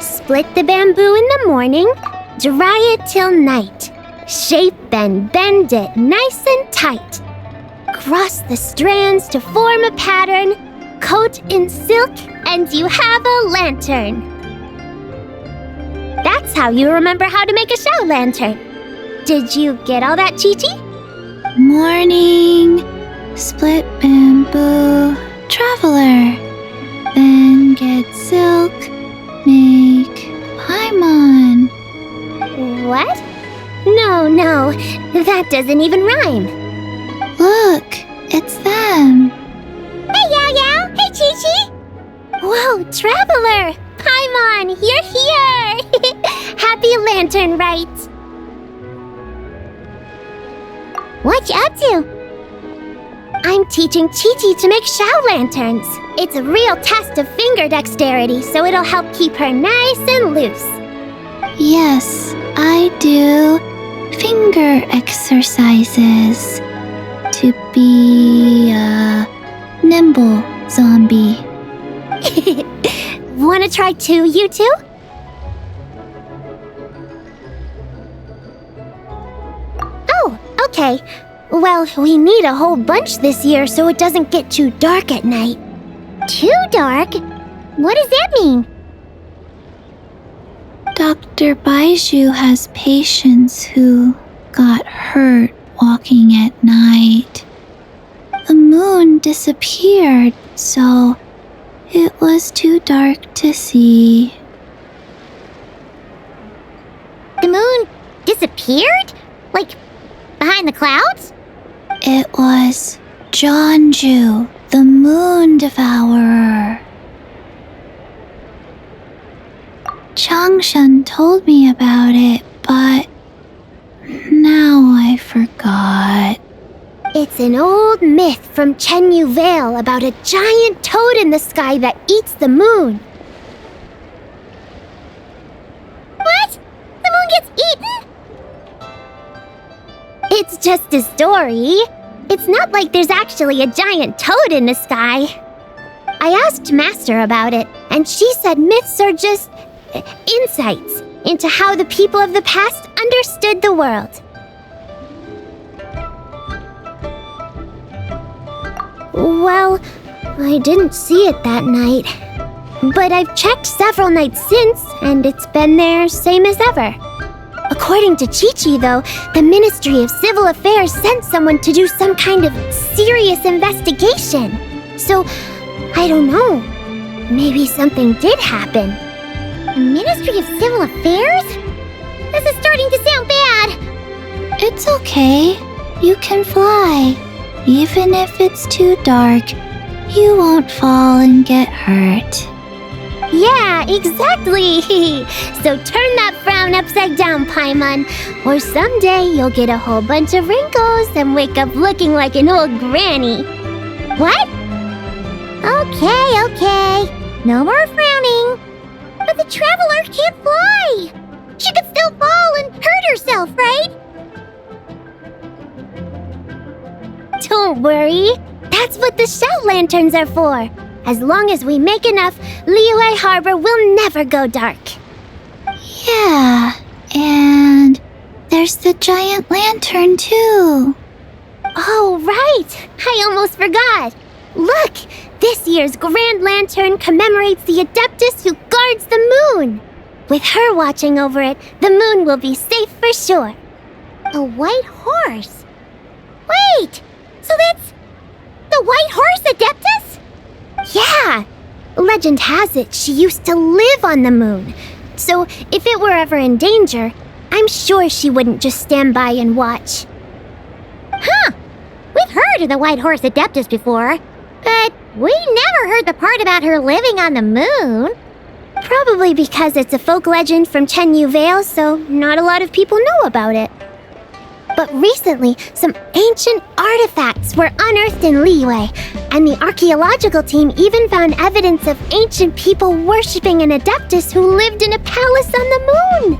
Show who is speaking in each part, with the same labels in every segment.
Speaker 1: Split the bamboo in the morning, dry it till night. Shape and bend it nice and tight. Cross the strands to form a pattern, coat in silk, and you have a lantern. That's how you remember how to make a show lantern. Did you get all that, Chi-Chi?
Speaker 2: Morning, split bamboo, traveler. Then get silk, make paimon.
Speaker 1: What? No, that doesn't even rhyme.
Speaker 2: Look, it's them.
Speaker 1: Hey, Yao Yao! Hey, Chi-Chi! Whoa, Traveler! Paimon, you're here! Happy Lantern Rites! What you up to? I'm teaching Chi-Chi to make Shao lanterns. It's a real test of finger dexterity, so it'll help keep her nice and loose.
Speaker 2: Yes, I do finger exercises to be a nimble zombie.
Speaker 1: Wanna try too, you two? Oh, okay. Well, we need a whole bunch this year so it doesn't get too dark at night. Too dark? What does that mean?
Speaker 2: Dr. Baiju has patients who got hurt walking at night. The moon disappeared, so it was too dark to see.
Speaker 1: The moon disappeared? Like, behind the clouds?
Speaker 2: It was Jeonju, the moon devourer. Changshan told me about it, but now I forgot.
Speaker 1: It's an old myth from Chenyu Vale about a giant toad in the sky that eats the moon. What? The moon gets eaten? It's just a story. It's not like there's actually a giant toad in the sky. I asked Master about it, and she said myths are just insights into how the people of the past understood the world. Well, I didn't see it that night. But I've checked several nights since, and it's been there same as ever. According to Chi-Chi, though, the Ministry of Civil Affairs sent someone to do some kind of serious investigation. So, I don't know. Maybe something did happen. The Ministry of Civil Affairs? This is starting to sound bad.
Speaker 2: It's okay. You can fly. Even if it's too dark, you won't fall and get hurt.
Speaker 1: Yeah, exactly. So turn that frown upside down, Paimon, or someday you'll get a whole bunch of wrinkles and wake up looking like an old granny. What? Okay. No more frowning. But the Traveler can't fly. She could still fall and hurt herself, right? Don't worry. That's what the shell lanterns are for. As long as we make enough, Liyue Harbor will never go dark.
Speaker 2: Yeah, and there's the giant lantern too.
Speaker 1: Oh, right! I almost forgot! Look! This year's Grand Lantern commemorates the Adeptus who guards the moon! With her watching over it, the moon will be safe for sure. A white horse? Wait! So that's the White Horse Adeptus? Yeah! Legend has it she used to live on the moon. So if it were ever in danger, I'm sure she wouldn't just stand by and watch. Huh! We heard of the White Horse Adeptus before, but we never heard the part about her living on the moon. Probably because it's a folk legend from Chenyu Vale, so not a lot of people know about it. But recently, some ancient artifacts were unearthed in Liyue, and the archaeological team even found evidence of ancient people worshipping an Adeptus who lived in a palace on the moon.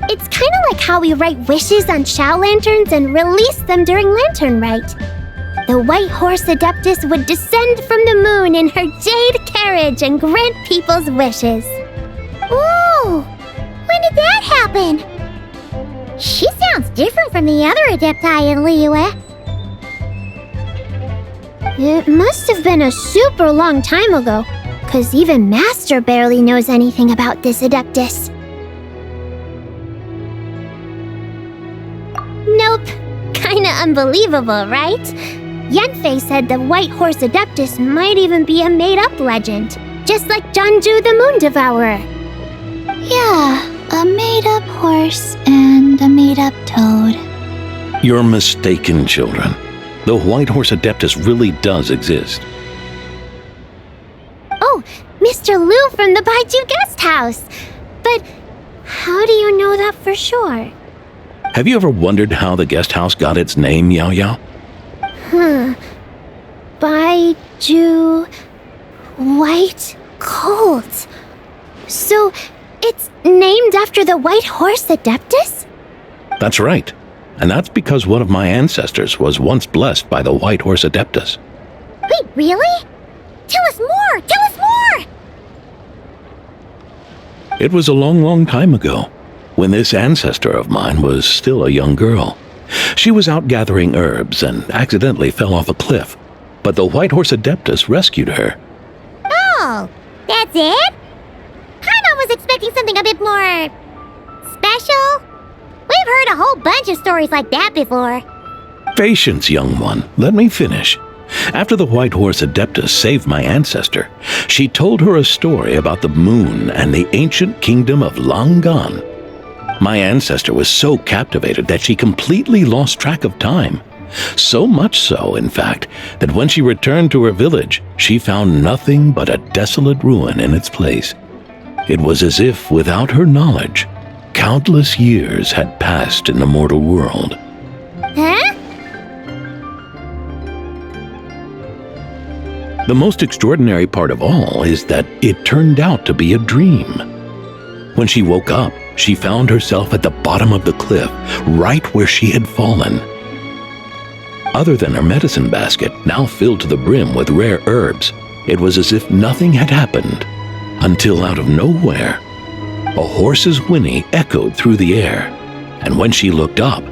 Speaker 1: It's kind of like how we write wishes on Shao lanterns and release them during Lantern Rite. The White Horse Adeptus would descend from the moon in her jade carriage and grant people's wishes. Ooh! When did that happen? She sounds different from the other Adepti in Liyue. It must have been a super long time ago, because even Master barely knows anything about this Adeptus. Nope. Kinda unbelievable, right? Yanfei said the White Horse Adeptus might even be a made-up legend, just like Janju the Moon Devourer.
Speaker 2: Yeah, a made-up horse and a made-up toad.
Speaker 3: You're mistaken, children. The White Horse Adeptus really does exist.
Speaker 1: Oh, Mr. Liu from the Baiju Guest House! But how do you know that for sure?
Speaker 3: Have you ever wondered how the guest house got its name, Yao Yao?
Speaker 1: Baiju... White Colt. So, it's named after the White Horse Adeptus?
Speaker 3: That's right. And that's because one of my ancestors was once blessed by the White Horse Adeptus.
Speaker 1: Wait, really? Tell us more! Tell us more!
Speaker 3: It was a long, long time ago, when this ancestor of mine was still a young girl. She was out gathering herbs and accidentally fell off a cliff, but the White Horse Adeptus rescued her.
Speaker 1: Oh, that's it? Paimon was expecting something a bit more... special? We've heard a whole bunch of stories like that before.
Speaker 3: Patience, young one. Let me finish. After the White Horse Adeptus saved my ancestor, she told her a story about the moon and the ancient kingdom of Langan. My ancestor was so captivated that she completely lost track of time. So much so, in fact, that when she returned to her village, she found nothing but a desolate ruin in its place. It was as if, without her knowledge, countless years had passed in the mortal world.
Speaker 1: Huh?
Speaker 3: The most extraordinary part of all is that it turned out to be a dream. When she woke up, she found herself at the bottom of the cliff, right where she had fallen. Other than her medicine basket, now filled to the brim with rare herbs, it was as if nothing had happened, until out of nowhere, a horse's whinny echoed through the air, and when she looked up,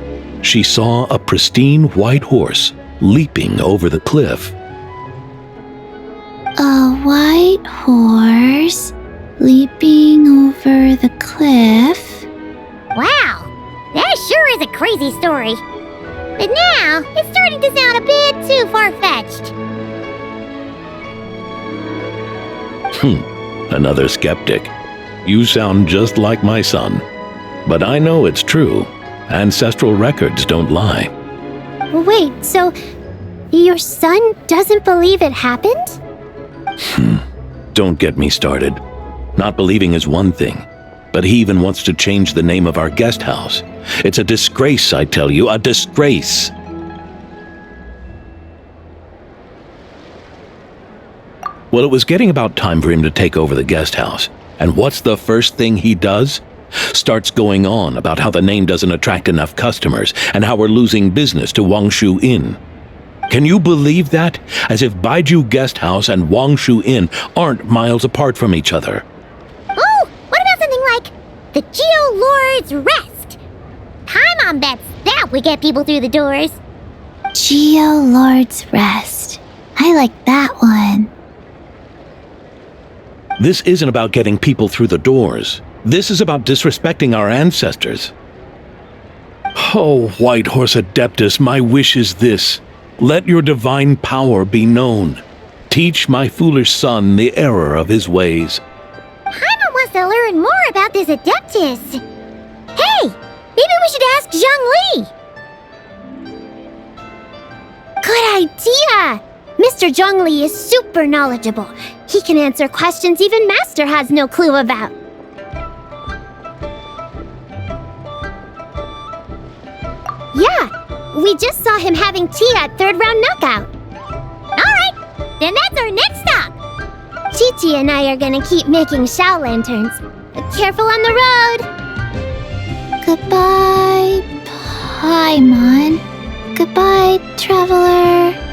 Speaker 3: she saw a pristine white horse leaping over the cliff.
Speaker 2: A white horse leaping over the cliff?
Speaker 1: Wow, that sure is a crazy story. But now, it's starting to sound a bit too far-fetched.
Speaker 3: Another skeptic. You sound just like my son. But I know it's true. Ancestral records don't lie.
Speaker 1: Wait, so your son doesn't believe it happened?
Speaker 3: Don't get me started. Not believing is one thing, but he even wants to change the name of our guest house. It's a disgrace, I tell you, a disgrace. Well, it was getting about time for him to take over the guest house. And what's the first thing he does? Starts going on about how the name doesn't attract enough customers and how we're losing business to Wangshu Inn. Can you believe that? As if Baiju Guest House and Wangshu Inn aren't miles apart from each other.
Speaker 1: Oh, what about something like the Geo Lord's Rest? Paimon bets that would get people through the doors.
Speaker 2: Geo Lord's Rest. I like that one.
Speaker 3: This isn't about getting people through the doors. This is about disrespecting our ancestors. Oh, White Horse Adeptus, my wish is this. Let your divine power be known. Teach my foolish son the error of his ways.
Speaker 1: Paimon wants to learn more about this Adeptus. Hey, maybe we should ask Zhang Li. Good idea! Mr. Zhongli is super knowledgeable. He can answer questions even Master has no clue about. Yeah, we just saw him having tea at third round knockout. Alright, then that's our next stop. Chi-Chi and I are gonna keep making Shao lanterns. Careful on the road!
Speaker 2: Goodbye, Paimon. Goodbye, traveler.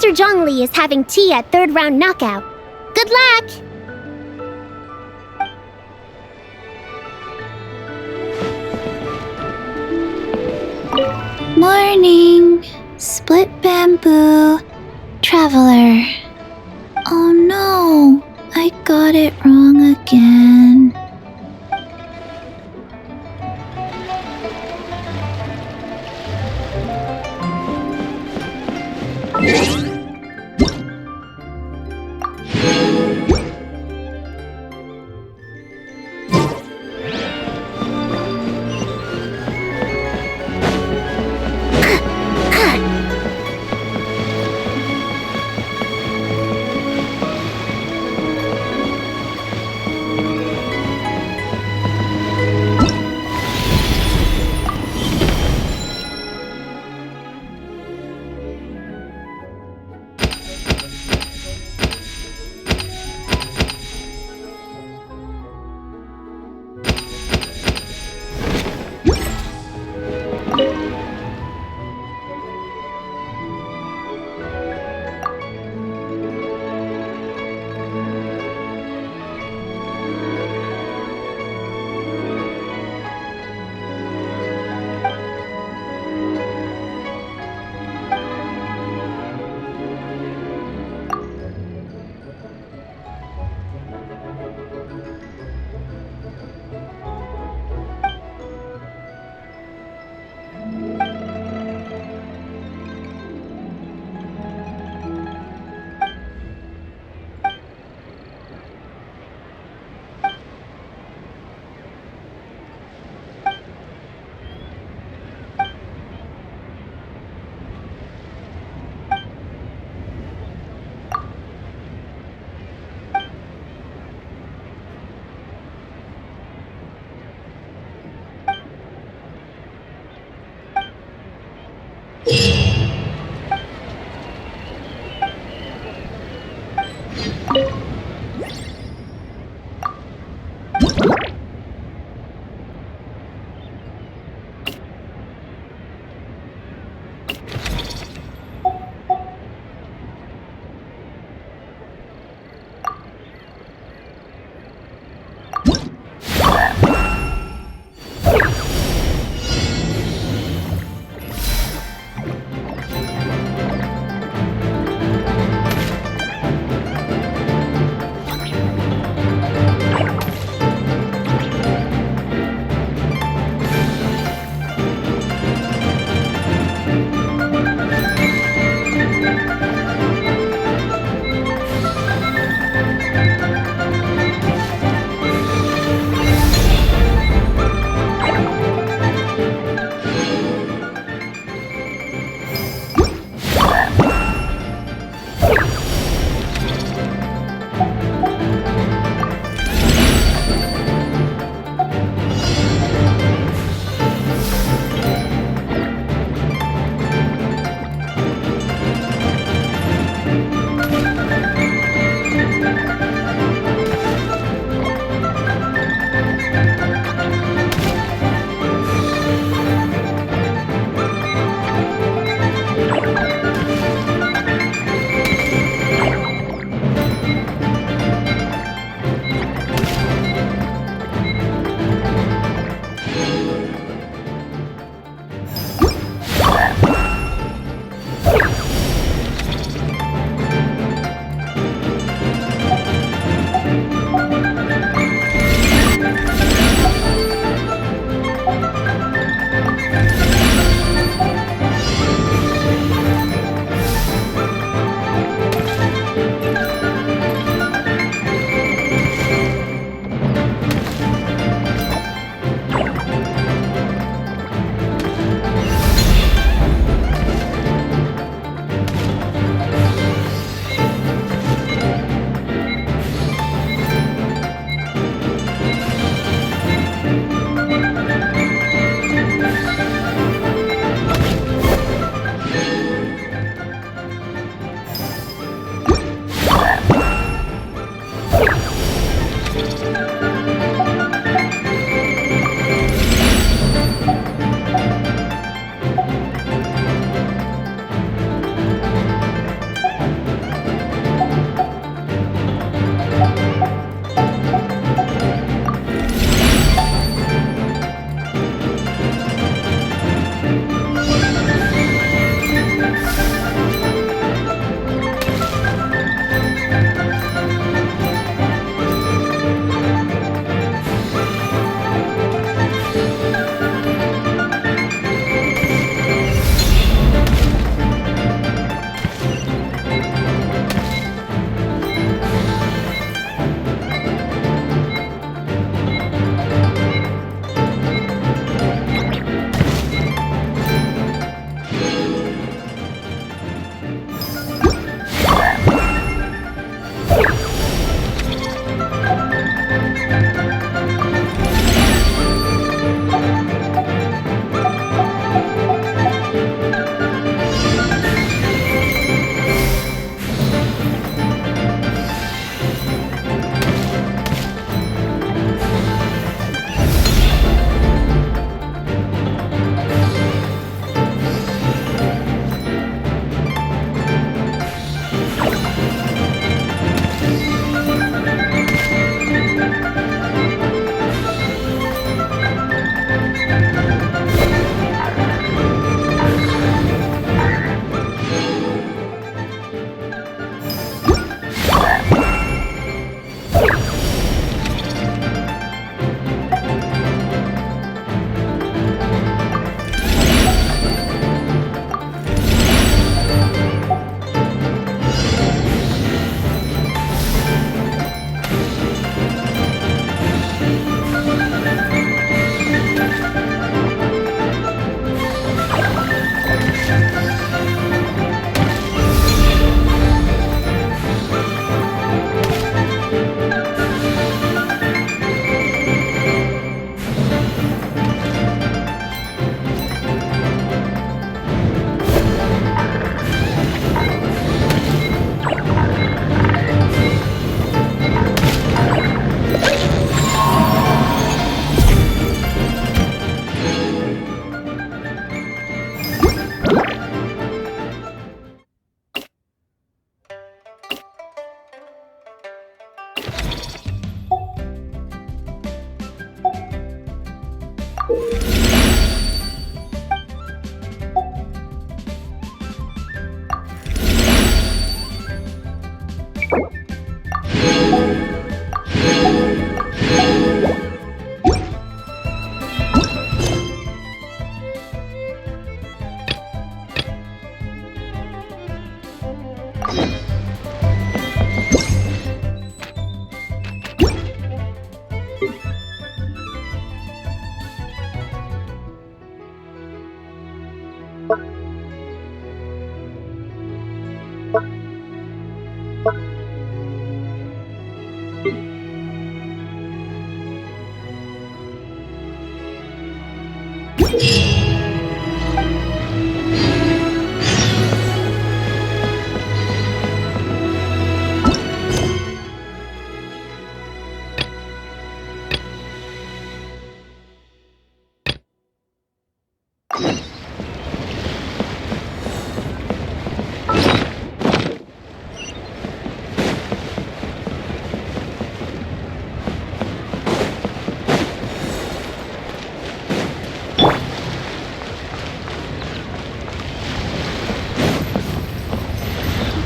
Speaker 1: Mr. Zhongli is having tea at third round knockout. Good luck!
Speaker 2: Morning, split bamboo, traveler. Oh no, I got it wrong again.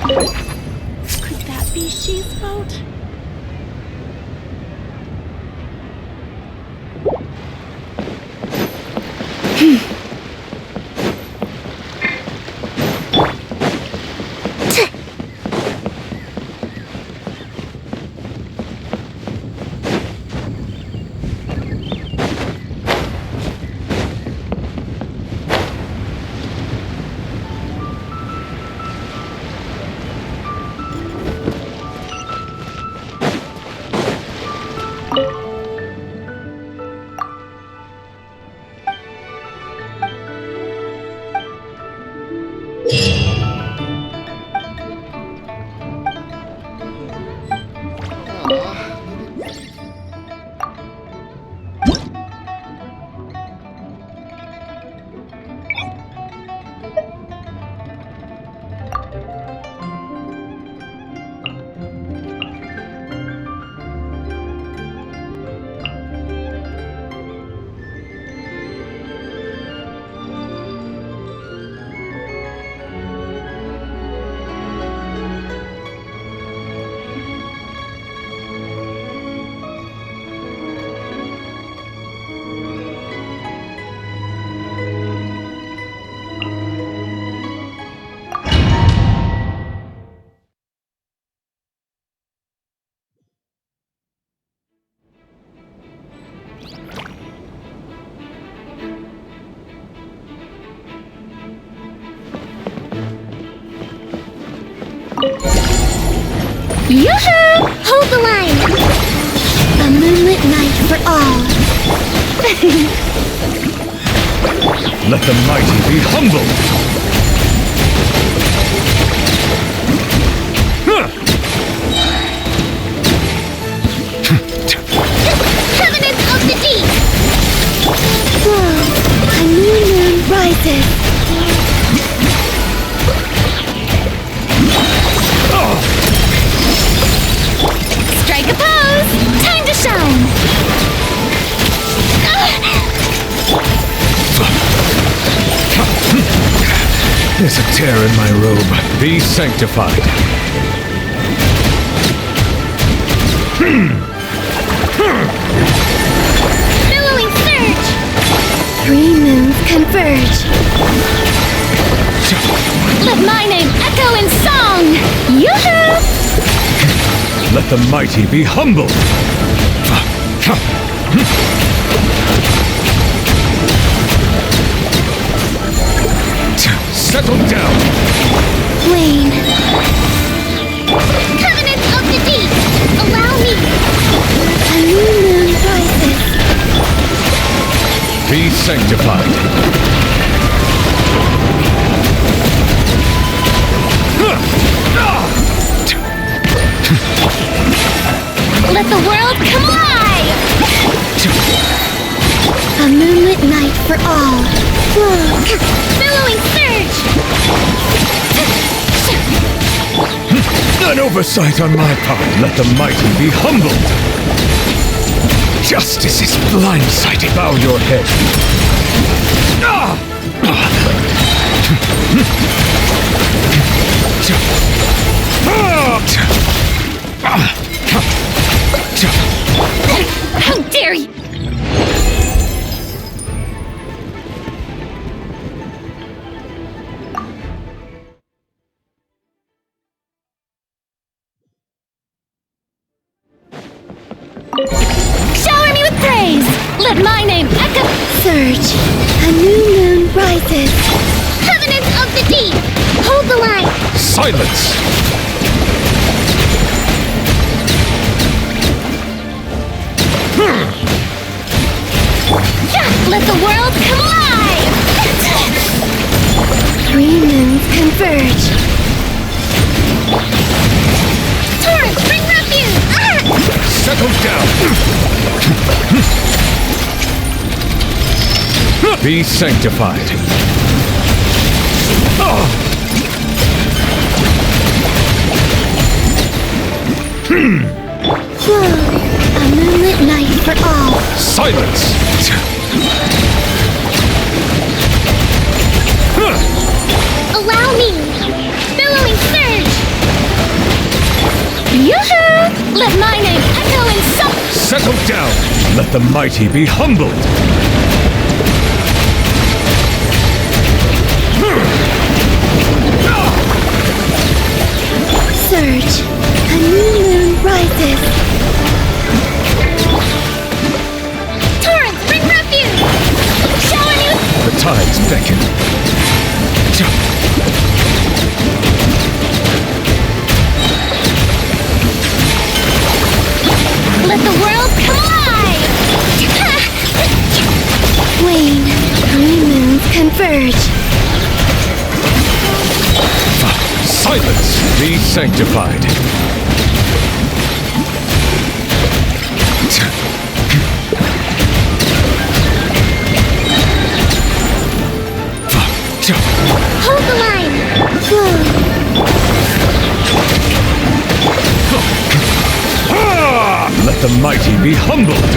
Speaker 4: Could that be She's boat?
Speaker 1: Yoo-hoo! Hold the line! A moonlit night for all.
Speaker 5: Let the mighty be humbled!
Speaker 1: Covenant of the Deep! Whoa! A new moon rises. Strike a pose! Time to shine!
Speaker 5: There's a tear in my robe. Be sanctified.
Speaker 1: Billowing surge! 3 moons converge. Let my name echo in song! Yoo-hoo!
Speaker 5: Let the mighty be humbled! Settle down!
Speaker 1: Wane. Covenant of the Deep! Allow me! A new moon rises.
Speaker 5: Be sanctified.
Speaker 1: Let the world come alive! A moonlit night for all. Whoa. Billowing surge!
Speaker 5: An oversight on my part. Let the mighty be humbled. Justice is blindsided. Bow your head.
Speaker 1: How dare you! Shower me with praise! Let my name echo! Surge! A new moon rises! Covenant of the Deep! Hold the line!
Speaker 5: Silence!
Speaker 1: Let the world come alive! 3 moons converge. Torrent, bring refuge!
Speaker 5: Settle down! Be sanctified.
Speaker 1: Whoa! A moonlit night for all.
Speaker 5: Silence!
Speaker 1: Allow me! Billowing surge!
Speaker 5: Settle down! Let the mighty be humbled!
Speaker 1: Surge. A new moon rises. Torrents, bring refuge! Show a new...
Speaker 5: The tides beckon.
Speaker 1: Let the world collide! Wane. Three moons converge.
Speaker 5: Silence! Be sanctified.
Speaker 1: Hold the line!
Speaker 5: Let the mighty be humbled!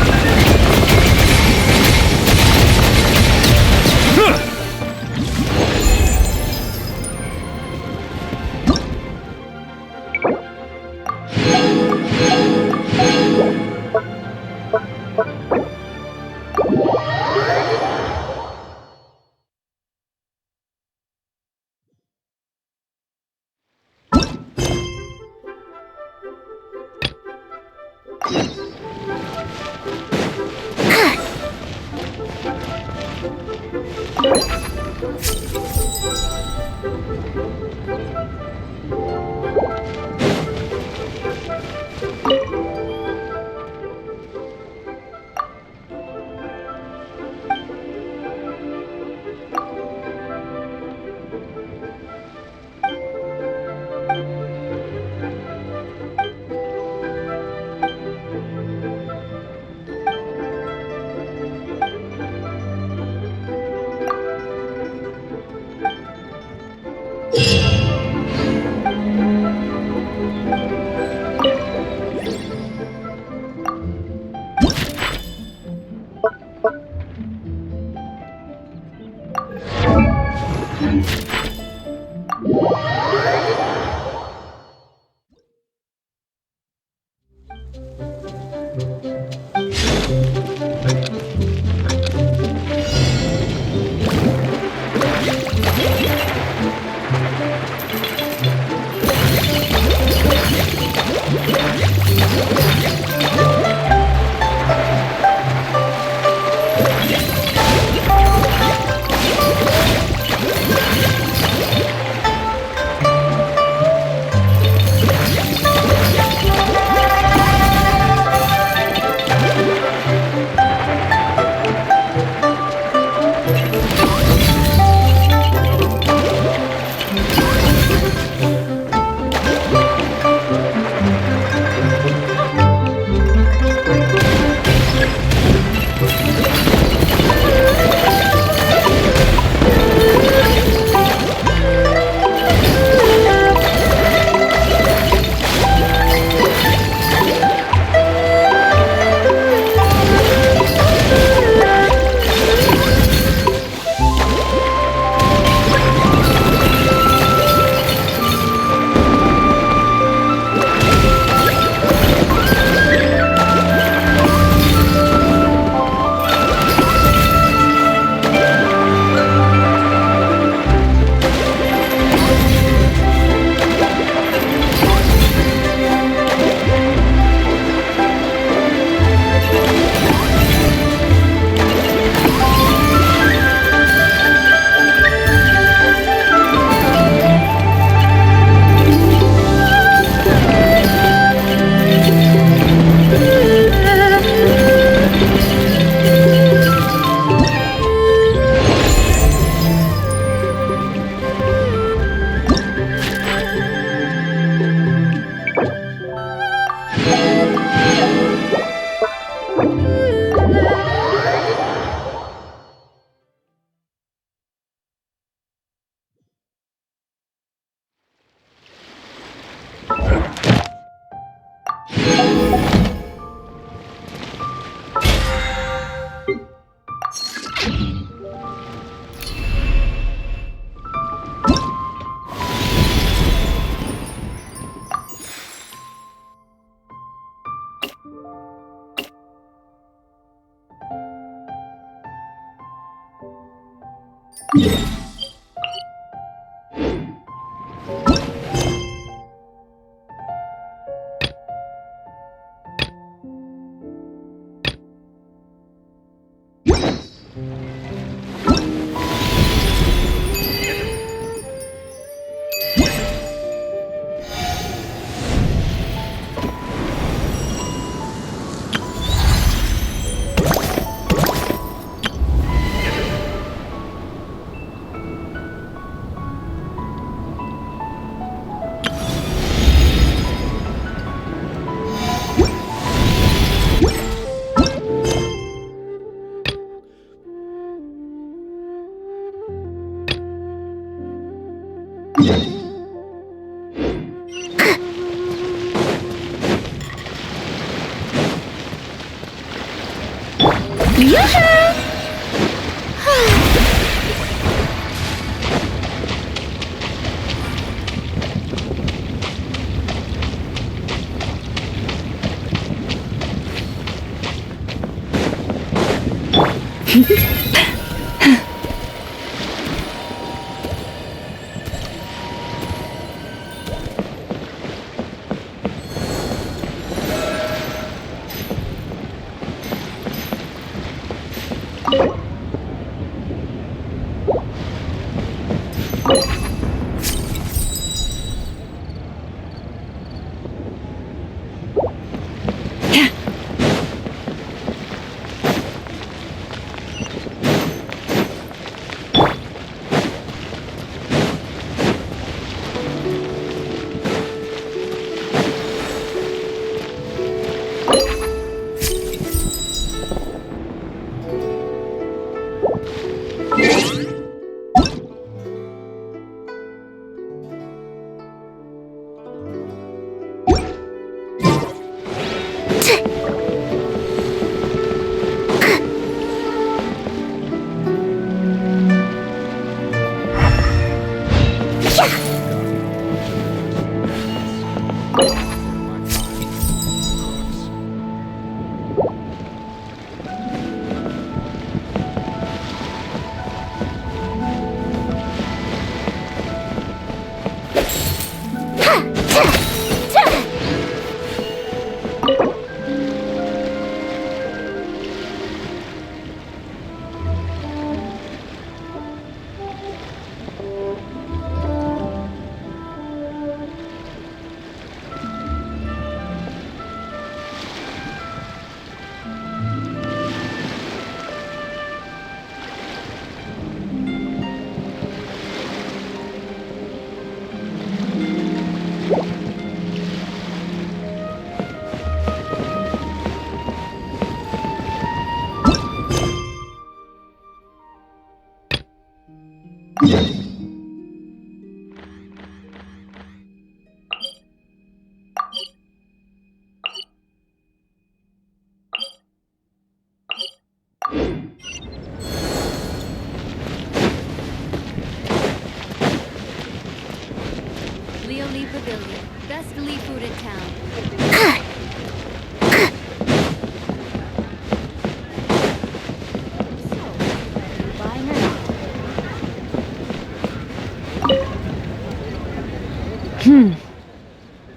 Speaker 6: Pavilion. Best Lee food in town.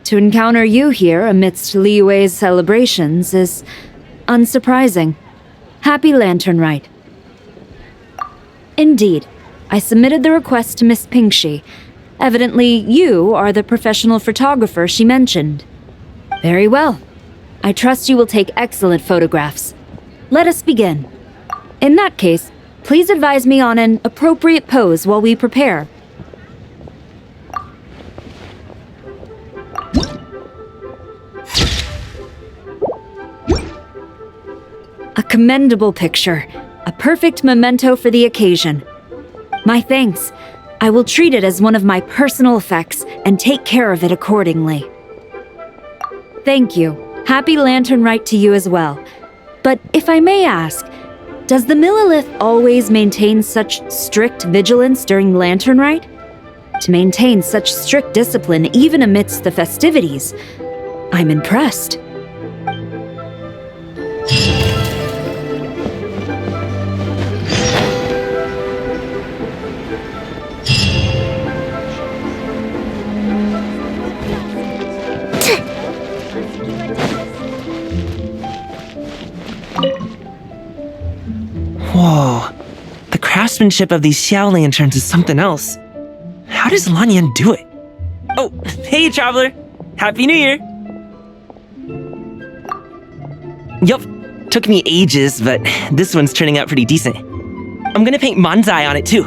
Speaker 7: To encounter you here amidst Li Wei's celebrations is unsurprising. Happy Lanternlit. Indeed, I submitted the request to Miss Pingxi. Evidently, you are the professional photographer she mentioned. Very well. I trust you will take excellent photographs. Let us begin. In that case, please advise me on an appropriate pose while we prepare. A commendable picture. A perfect memento for the occasion. My thanks. I will treat it as one of my personal effects and take care of it accordingly. Thank you. Happy Lanternlit to you as well. But if I may ask, does the Millilith always maintain such strict vigilance during Lanternlit? To maintain such strict discipline even amidst the festivities, I'm impressed.
Speaker 8: craftsmanship of these Xiao lanterns is something else. How does Lanyan do it? Oh, hey, traveler! Happy New Year! Yup, took me ages, but this one's turning out pretty decent. I'm gonna paint Manzai on it too.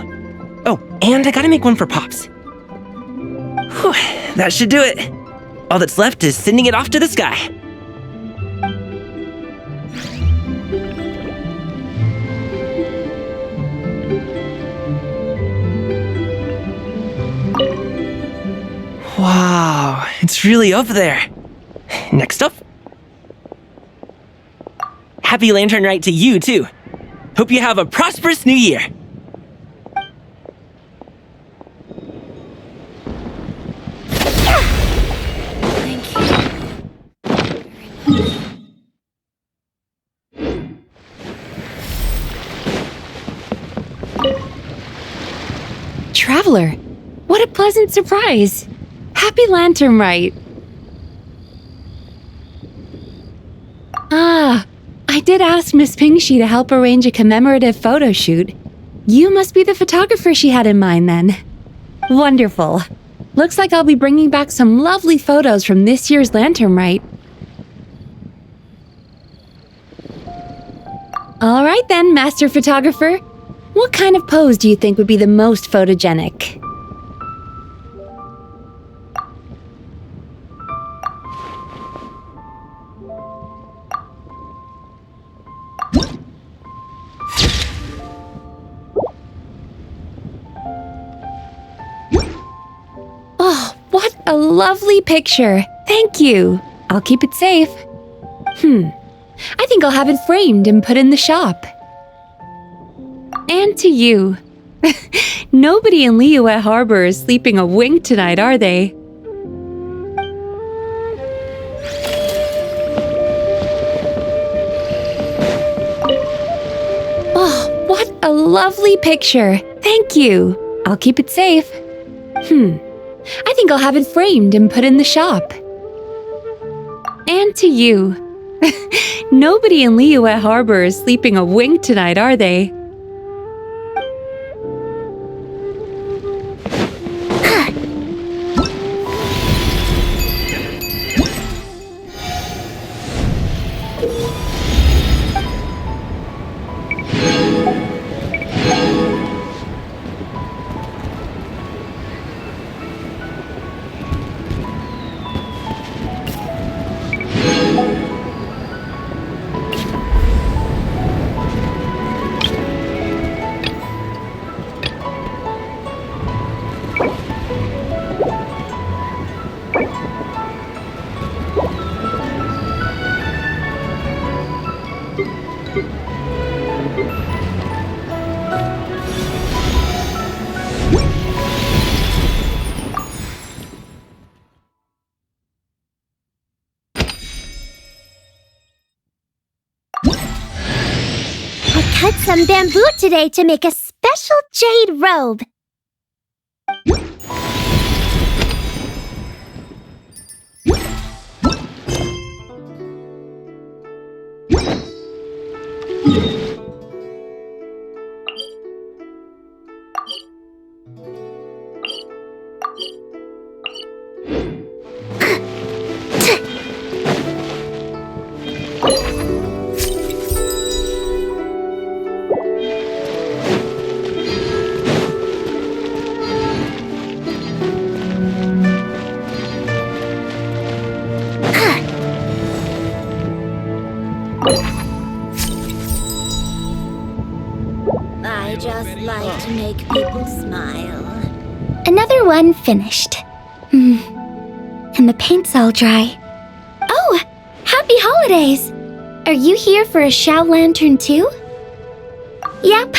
Speaker 8: Oh, and I gotta make one for Pops. Whew, that should do it. All that's left is sending it off to the sky. Wow, it's really up there. Next up. Happy Lantern Rite to you, too. Hope you have a prosperous new year.
Speaker 6: Thank you.
Speaker 9: Traveler, what a pleasant surprise. Happy Lanternlit. Ah, I did ask Miss Pingxi to help arrange a commemorative photo shoot. You must be the photographer she had in mind then. Wonderful. Looks like I'll be bringing back some lovely photos from this year's Lanternlit. All right then, Master Photographer. What kind of pose do you think would be the most photogenic? Oh, what a lovely picture. Thank you. I'll keep it safe. I think I'll have it framed and put in the shop. And to you. Nobody in Liyue Harbor is sleeping a wink tonight, are they? Oh, what a lovely picture. Thank you. I'll keep it safe. I think I'll have it framed and put in the shop. And to you. Nobody in Liyue Harbor is sleeping a wink tonight, are they?
Speaker 1: Cut some bamboo today to make a special jade robe.
Speaker 2: I just like to make people smile.
Speaker 1: Another one finished. And the paint's all dry. Oh, happy holidays! Are you here for a Xiao lantern too? Yep.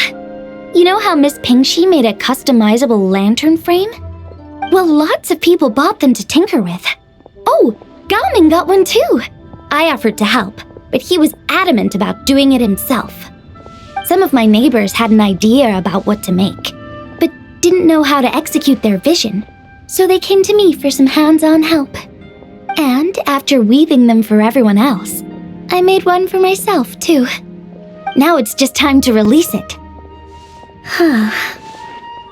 Speaker 1: You know how Miss Pingxi made a customizable lantern frame? Well, lots of people bought them to tinker with. Oh, Gaoming got one too. I offered to help, but he was adamant about doing it himself. Some of my neighbors had an idea about what to make, but didn't know how to execute their vision, so they came to me for some hands-on help. And after weaving them for everyone else, I made one for myself too. Now it's just time to release it.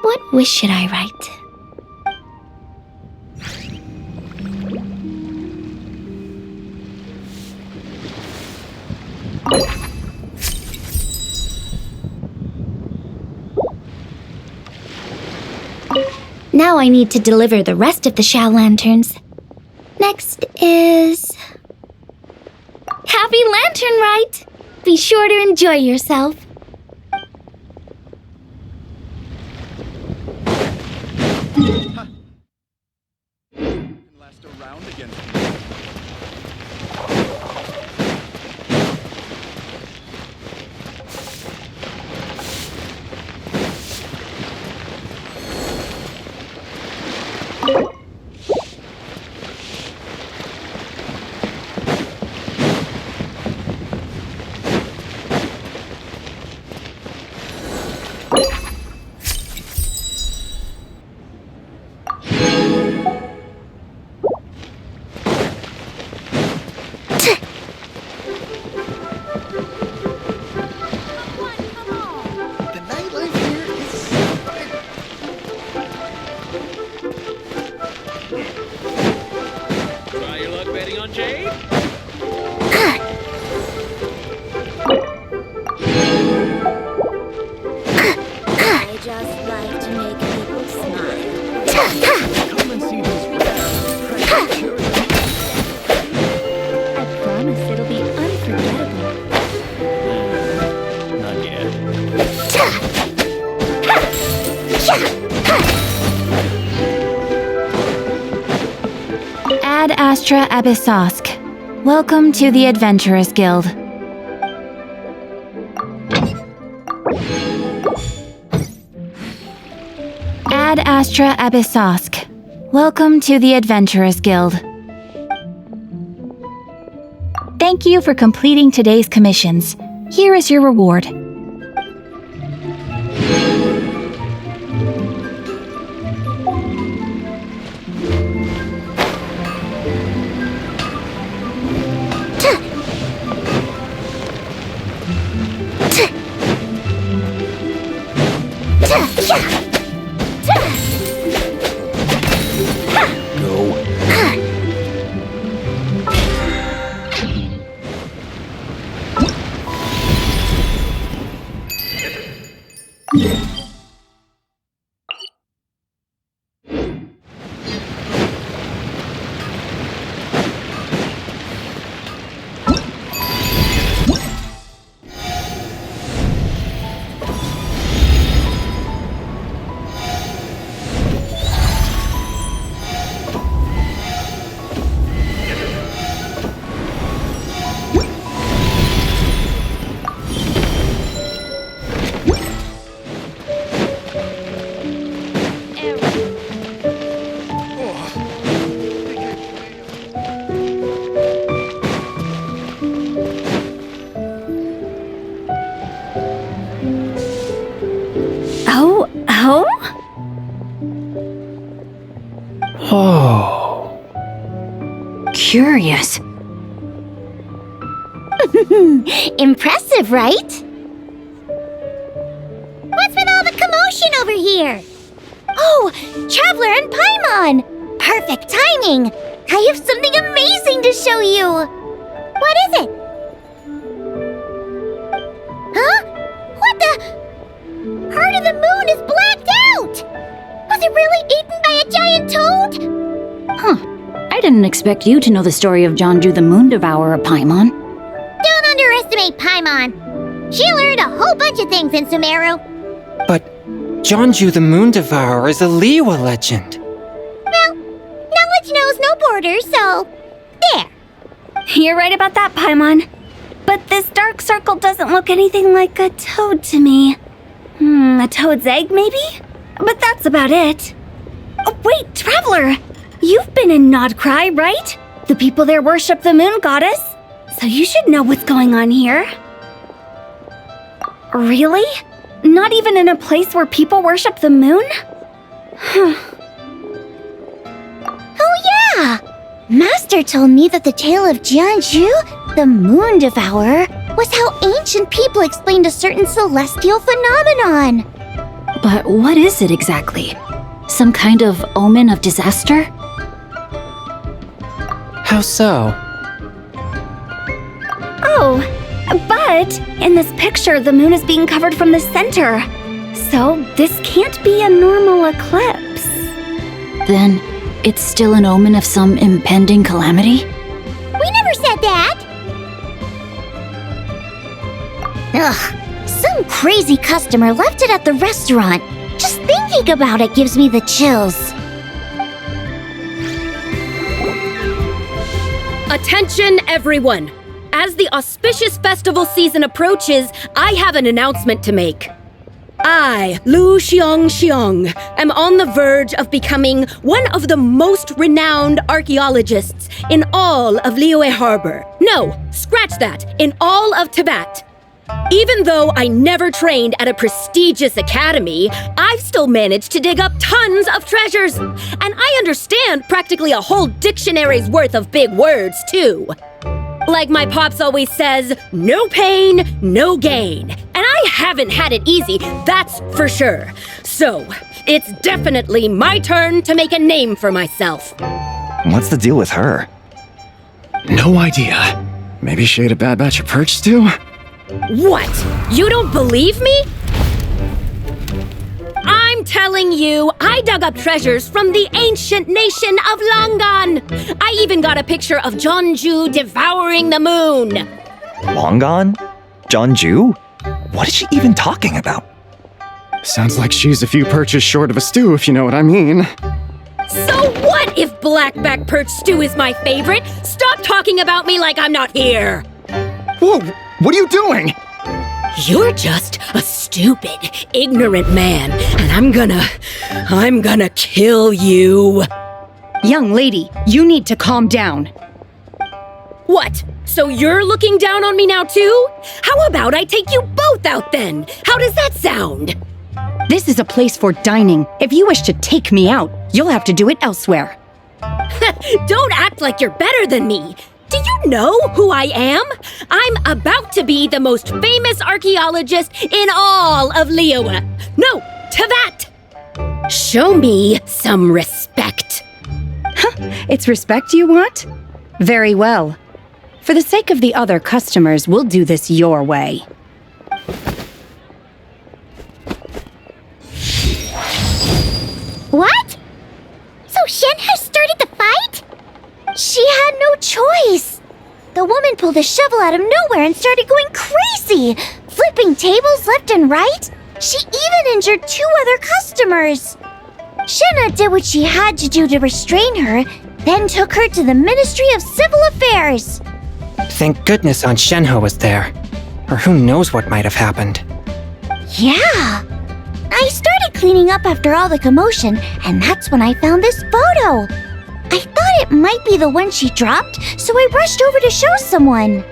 Speaker 2: What wish should I write? Now I need to deliver the rest of the Shao Lanterns. Next is... Happy Lantern Rite! Be sure to enjoy yourself.
Speaker 5: Last around again. The nightlife here is
Speaker 10: Try your luck betting on Jade?
Speaker 1: I just like to make people smile.
Speaker 5: come and see these
Speaker 2: I promise it'll be unforgettable.
Speaker 10: Not yet.
Speaker 9: Ad Astra Abyssosk. Welcome to the Adventurers Guild. Ad Astra Abyssosk. Welcome to the Adventurers Guild. Thank you for completing today's commissions. Here is your reward.
Speaker 3: Oh.
Speaker 7: Curious.
Speaker 1: Impressive, right? What's with all the commotion over here? Oh, Traveler and Paimon! Perfect timing! I have something amazing to show you! What is it? Huh? What the? Part of the moon is blacked out! Was it really eaten by a giant toad?
Speaker 7: Huh. I didn't expect you to know the story of Jonju the Moon Devourer, Paimon.
Speaker 1: Don't underestimate Paimon. She learned a whole bunch of things in Sumeru.
Speaker 11: But Jonju the Moon Devourer is a Liyue legend.
Speaker 1: Well, knowledge knows no borders, so there.
Speaker 2: You're right about that, Paimon. But this dark circle doesn't look anything like a toad to me. A toad's egg, maybe? But that's about it. Oh, wait, Traveler! You've been in Nodcry, right? The people there worship the moon goddess. So you should know what's going on here. Really? Not even in a place where people worship the moon?
Speaker 1: Oh yeah! Master told me that the tale of Jianzhu, the Moon Devourer, was how ancient people explained a certain celestial phenomenon.
Speaker 2: But what is it exactly? Some kind of omen of disaster?
Speaker 11: How so?
Speaker 2: Oh, but in this picture, the moon is being covered from the center. So this can't be a normal eclipse. Then it's still an omen of some impending calamity?
Speaker 1: We never said that! Ugh, some crazy customer left it at the restaurant. Just thinking about it gives me the chills.
Speaker 12: Attention, everyone! As the auspicious festival season approaches, I have an announcement to make. I, Lu Xiong, am on the verge of becoming one of the most renowned archaeologists in all of Liyue Harbor. No, scratch that, in all of Tibet. Even though I never trained at a prestigious academy, I've still managed to dig up tons of treasures. And I understand practically a whole dictionary's worth of big words, too. Like my pops always says, no pain, no gain. And I haven't had it easy, that's for sure. So, it's definitely my turn to make a name for myself.
Speaker 13: What's the deal with her?
Speaker 5: No idea. Maybe she ate a bad batch of perch stew?
Speaker 12: What? You don't believe me? I'm telling you, I dug up treasures from the ancient nation of Langan. I even got a picture of Jeonju devouring the moon.
Speaker 13: Long gone? Jeonju? What is she even talking about?
Speaker 5: Sounds like she's a few perches short of a stew, if you know what I mean.
Speaker 12: So what if blackback perch stew is my favorite? Stop talking about me like I'm not here.
Speaker 5: Whoa, what are you doing?
Speaker 12: You're just a stupid, ignorant man, and I'm gonna kill you.
Speaker 14: Young lady, you need to calm down.
Speaker 12: What? So you're looking down on me now too? How about I take you both out then? How does that sound?
Speaker 14: This is a place for dining. If you wish to take me out, you'll have to do it elsewhere.
Speaker 12: Don't act like you're better than me. Do you know who I am? I'm about to be the most famous archaeologist in all of Liyue. No, Tibet! Show me some respect.
Speaker 14: It's respect you want? Very well. For the sake of the other customers, we'll do this your way.
Speaker 1: What? So Shen has started the fight? She had no choice. The woman pulled a shovel out of nowhere and started going crazy, flipping tables left and right. She even injured 2 other customers. Shenna did what she had to do to restrain her, then took her to the Ministry of Civil Affairs.
Speaker 11: Thank goodness Aunt Shenhe was there. Or who knows what might have happened.
Speaker 1: Yeah. I started cleaning up after all the commotion, and that's when I found this photo. I thought it might be the one she dropped, so I rushed over to show someone.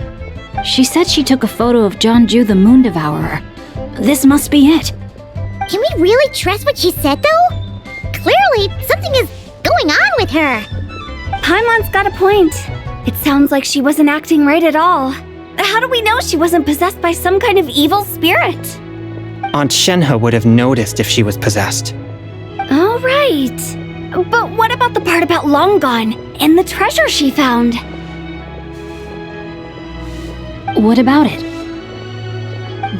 Speaker 2: She said she took a photo of Jeonju the Moon Devourer. This must be it.
Speaker 1: Can we really trust what she said, though? Clearly, something is going on with her.
Speaker 2: Paimon's got a point. It sounds like she wasn't acting right at all. How do we know she wasn't possessed by some kind of evil spirit?
Speaker 11: Aunt Shenhe would have noticed if she was possessed.
Speaker 2: All right. But what about the part about Long Gone and the treasure she found? What about it?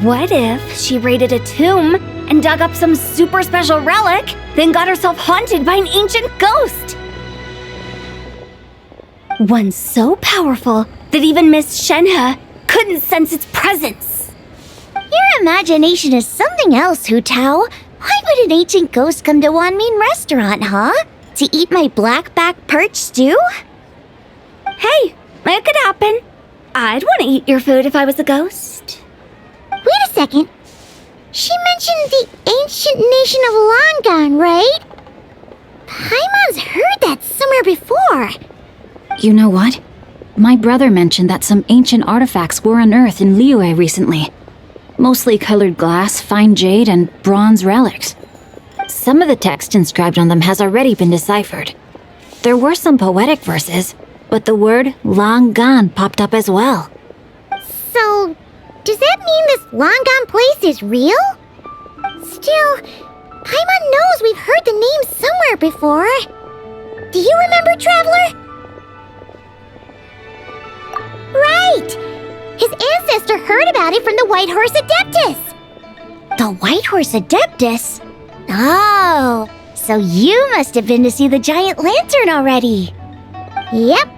Speaker 2: What if she raided a tomb and dug up some super special relic, then got herself haunted by an ancient ghost? One so powerful that even Miss Shenhe couldn't sense its presence.
Speaker 1: Your imagination is something else, Hu Tao. Why would an ancient ghost come to Wanmin restaurant, huh? To eat my blackback perch stew?
Speaker 2: Hey, it could happen. I'd want to eat your food if I was a ghost.
Speaker 1: Wait a second. She mentioned the ancient nation of Langan, right? Paimon's heard that somewhere before.
Speaker 2: You know what? My brother mentioned that some ancient artifacts were unearthed in Liyue recently. Mostly colored glass, fine jade, and bronze relics. Some of the text inscribed on them has already been deciphered. There were some poetic verses, but the word Langan popped up as well.
Speaker 1: So, does that mean this Langan place is real? Still, Paimon knows we've heard the name somewhere before. Do you remember, Traveler? Right! His ancestor heard about it from the White Horse Adeptus.
Speaker 2: The White Horse Adeptus? Oh, so you must have been to see the giant lantern already.
Speaker 1: Yep.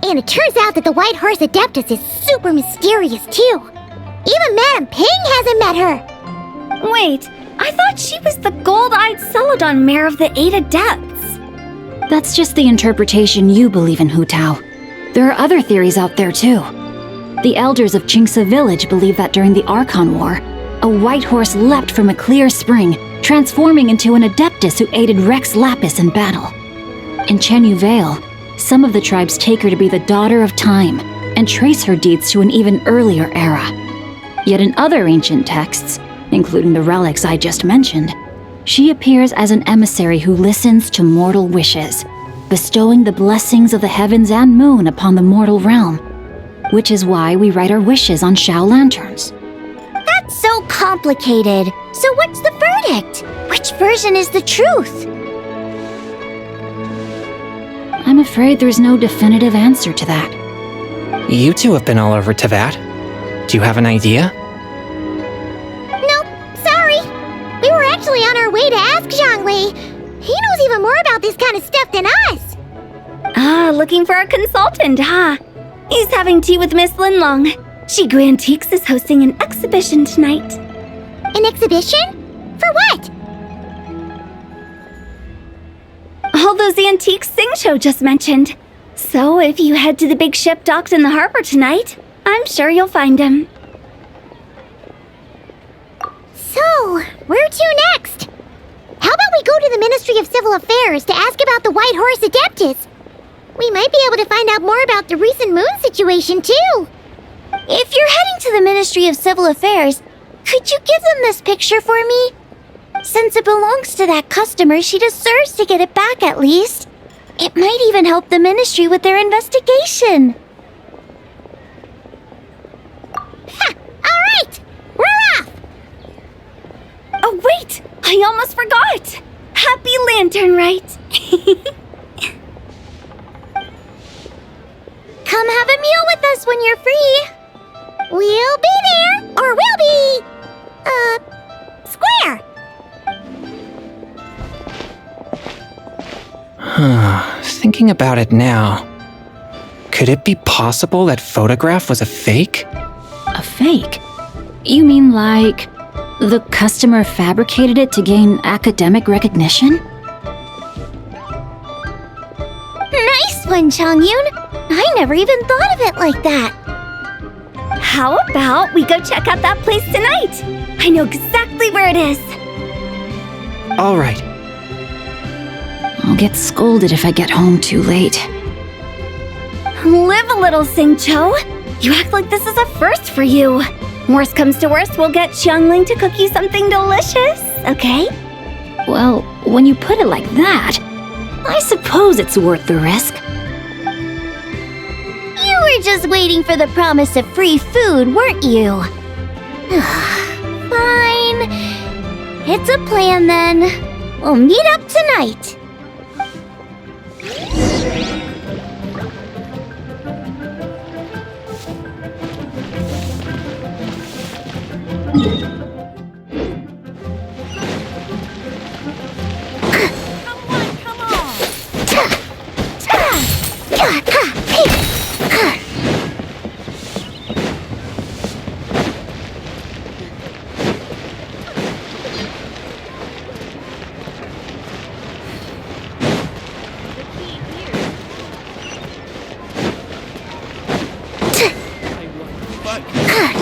Speaker 1: And it turns out that the White Horse Adeptus is super mysterious, too. Even Madame Ping hasn't met her.
Speaker 2: Wait, I thought she was the gold-eyed Celadon mare of the 8 Adepts.
Speaker 7: That's just the interpretation you believe in, Hu Tao. There are other theories out there, too. The elders of Qingce Village believe that during the Archon War, a white horse leapt from a clear spring, transforming into an Adeptus who aided Rex Lapis in battle. In Chenyu Vale, some of the tribes take her to be the daughter of time and trace her deeds to an even earlier era. Yet in other ancient texts, including the relics I just mentioned, she appears as an emissary who listens to mortal wishes, bestowing the blessings of the heavens and moon upon the mortal realm, which is why we write our wishes on Shao lanterns.
Speaker 2: That's so complicated. So what's the verdict? Which version is the truth?
Speaker 7: I'm afraid there's no definitive answer to that.
Speaker 11: You two have been all over Teyvat. Do you have an idea?
Speaker 1: Nope, sorry. We were actually on our way to ask Zhongli. He knows even more about this kind of stuff than us.
Speaker 2: Ah, looking for a consultant, huh? He's having tea with Miss Linlong. Shigu Antiques is hosting an exhibition tonight.
Speaker 1: An exhibition? For what?
Speaker 2: All those antiques Sing Show just mentioned. So if you head to the big ship docked in the harbor tonight, I'm sure you'll find him.
Speaker 1: So, where to next? How about we go to the Ministry of Civil Affairs to ask about the White Horse Adeptus? We might be able to find out more about the recent moon situation, too.
Speaker 2: If you're heading to the Ministry of Civil Affairs, could you give them this picture for me? Since it belongs to that customer, she deserves to get it back at least. It might even help the ministry with their investigation.
Speaker 1: Ha! All right! We're off!
Speaker 2: Oh, wait! I almost forgot! Happy Lanternlit!
Speaker 1: Come have a meal with us when you're free. We'll be there, or we'll be... square.
Speaker 11: Thinking about it now, could it be possible that photograph was a fake?
Speaker 7: A fake? You mean like the customer fabricated it to gain academic recognition?
Speaker 2: Nice one, Changyun! I never even thought of it like that. How about we go check out that place tonight? I know exactly where it is.
Speaker 11: All right.
Speaker 7: I'll get scolded if I get home too late.
Speaker 2: Live a little, Singcho. You act like this is a first for you. Worst comes to worst, we'll get Xiangling to cook you something delicious, okay?
Speaker 7: Well, when you put it like that, I suppose it's worth the risk.
Speaker 2: You were just waiting for the promise of free food, weren't you? Fine. It's a plan then. We'll meet up tonight.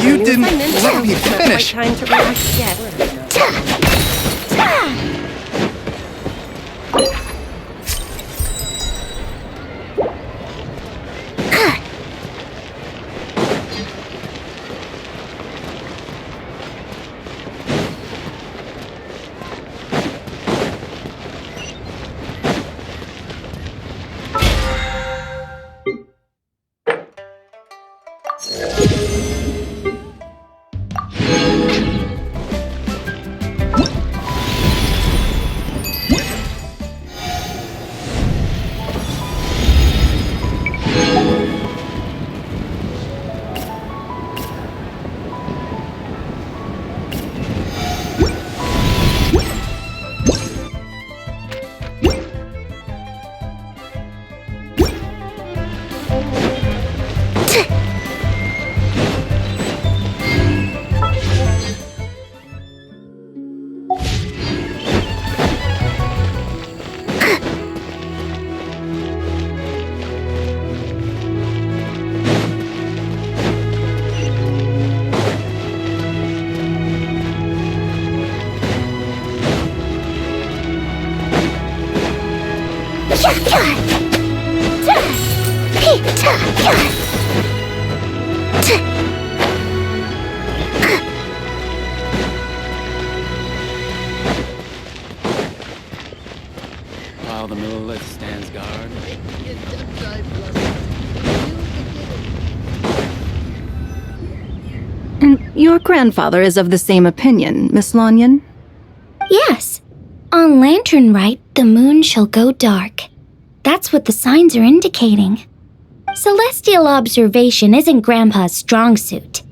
Speaker 13: You didn't let me finish.
Speaker 4: Time to relax yet.
Speaker 10: While the Lanternlit stands guard.
Speaker 14: And your grandfather is of the same opinion, Miss Lanyon?
Speaker 2: Yes. On Lanternlit, the moon shall go dark. That's what the signs are indicating. Celestial observation isn't Grandpa's strong suit.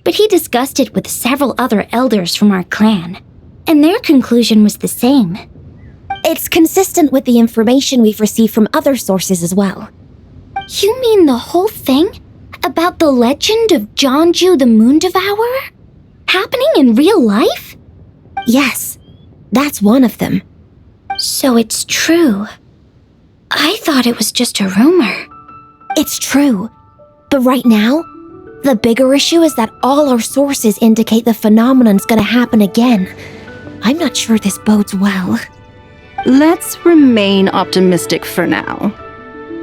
Speaker 2: But he discussed it with several other elders from our clan, and their conclusion was the same.
Speaker 1: It's consistent with the information we've received from other sources as well.
Speaker 2: You mean the whole thing? About the legend of Jeonju the Moon Devourer? Happening in real life?
Speaker 1: Yes, that's one of them.
Speaker 2: So it's true. I thought it was just a rumor.
Speaker 1: It's true. But right now, the bigger issue is that all our sources indicate the phenomenon's gonna happen again. I'm not sure this bodes well.
Speaker 14: Let's remain optimistic for now.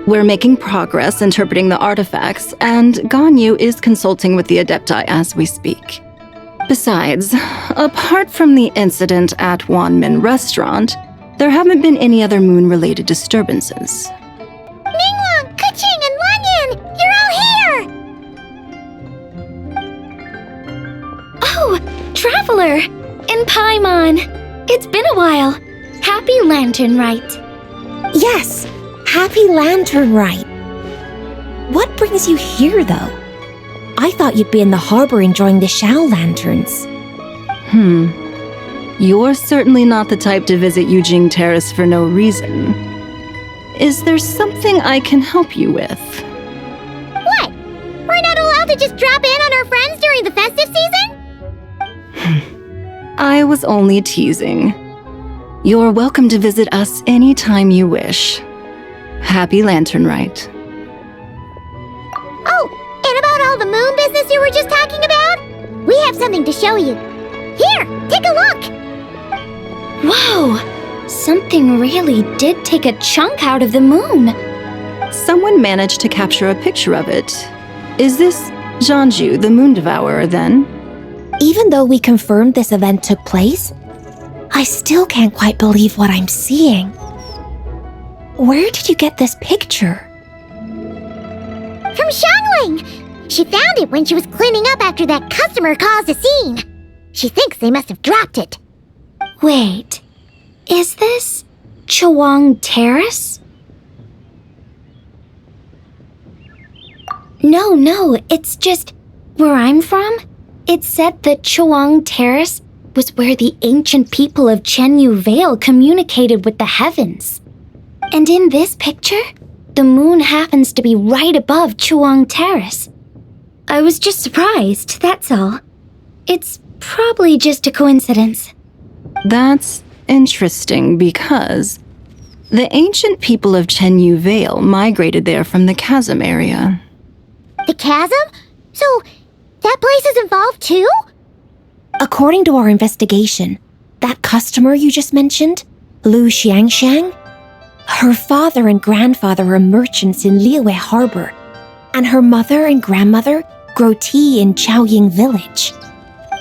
Speaker 14: We're making progress interpreting the artifacts, and Ganyu is consulting with the Adepti as we speak. Besides, apart from the incident at Wanmin Restaurant, there haven't been any other moon-related disturbances.
Speaker 1: Ningguang, Keqing, and Lanyan! You're all here!
Speaker 2: Oh, Traveler! And Paimon! It's been a while. Happy Lanternlit.
Speaker 1: Yes, happy Lanternlit. What brings you here, though? I thought you'd be in the harbor enjoying the Shao lanterns.
Speaker 14: You're certainly not the type to visit Yujing Terrace for no reason. Is there something I can help you with?
Speaker 1: What? We're not allowed to just drop in on our friends during the festive season?
Speaker 14: I was only teasing. You're welcome to visit us anytime you wish. Happy Lanternlit.
Speaker 1: Oh, and about all the moon business you were just talking about? We have something to show you. Here, take a look!
Speaker 2: Whoa! Something really did take a chunk out of the moon.
Speaker 14: Someone managed to capture a picture of it. Is this Jeonju, the Moon Devourer, then?
Speaker 1: Even though we confirmed this event took place, I still can't quite believe what I'm seeing. Where did you get this picture? From Xiangling! She found it when she was cleaning up after that customer caused a scene. She thinks they must have dropped it.
Speaker 2: Wait, is this Chawang Terrace? No, it's just where I'm from. It said that Chawang Terrace was where the ancient people of Chenyu Vale communicated with the heavens. And in this picture, the moon happens to be right above Chawang Terrace. I was just surprised, that's all. It's probably just a coincidence.
Speaker 14: That's interesting because the ancient people of Chenyu Vale migrated there from the chasm area.
Speaker 1: The chasm? So, that place is involved too? According to our investigation, that customer you just mentioned, Lu Xiangxiang, her father and grandfather are merchants in Liyue Harbor, and her mother and grandmother grow tea in Chaoying Village.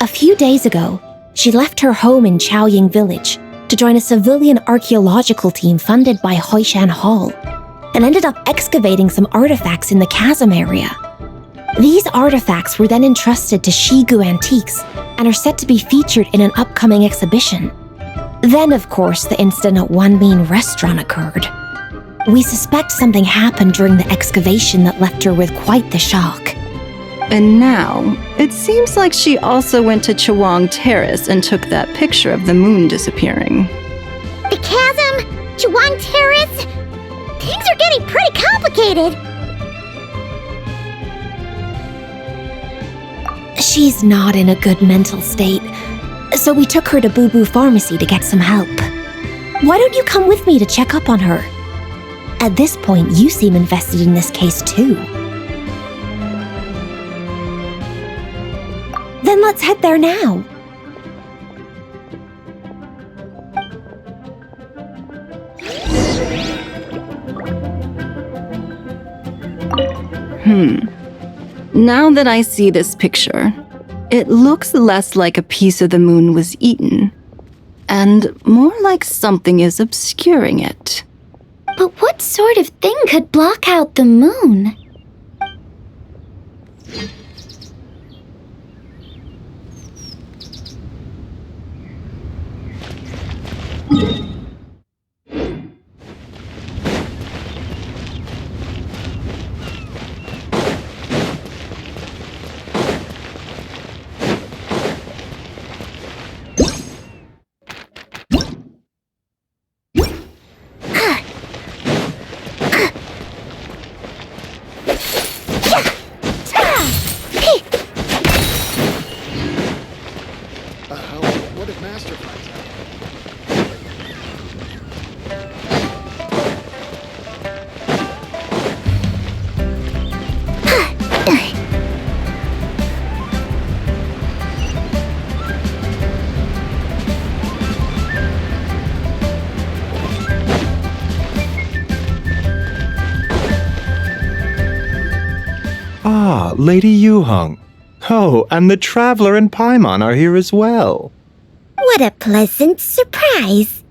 Speaker 1: A few days ago, she left her home in Chaoying Village to join a civilian archaeological team funded by Hoishan Hall, and ended up excavating some artifacts in the chasm area. These artifacts were then entrusted to Shigu Antiques and are set to be featured in an upcoming exhibition. Then, of course, the incident at Wanmin Restaurant occurred. We suspect something happened during the excavation that left her with quite the shock.
Speaker 14: And now, it seems like she also went to Chawang Terrace and took that picture of the moon disappearing.
Speaker 1: The chasm? Chawang Terrace? Things are getting pretty complicated. She's not in a good mental state, so we took her to Boo Boo Pharmacy to get some help. Why don't you come with me to check up on her? At this point, you seem invested in this case too. Then let's head there now.
Speaker 14: Now that I see this picture, it looks less like a piece of the moon was eaten, and more like something is obscuring it.
Speaker 1: But what sort of thing could block out the moon?
Speaker 15: What if Master finds out?
Speaker 13: Ah, Lady Yuheng. Oh, and the Traveler and Paimon are here as well.
Speaker 1: What a pleasant surprise.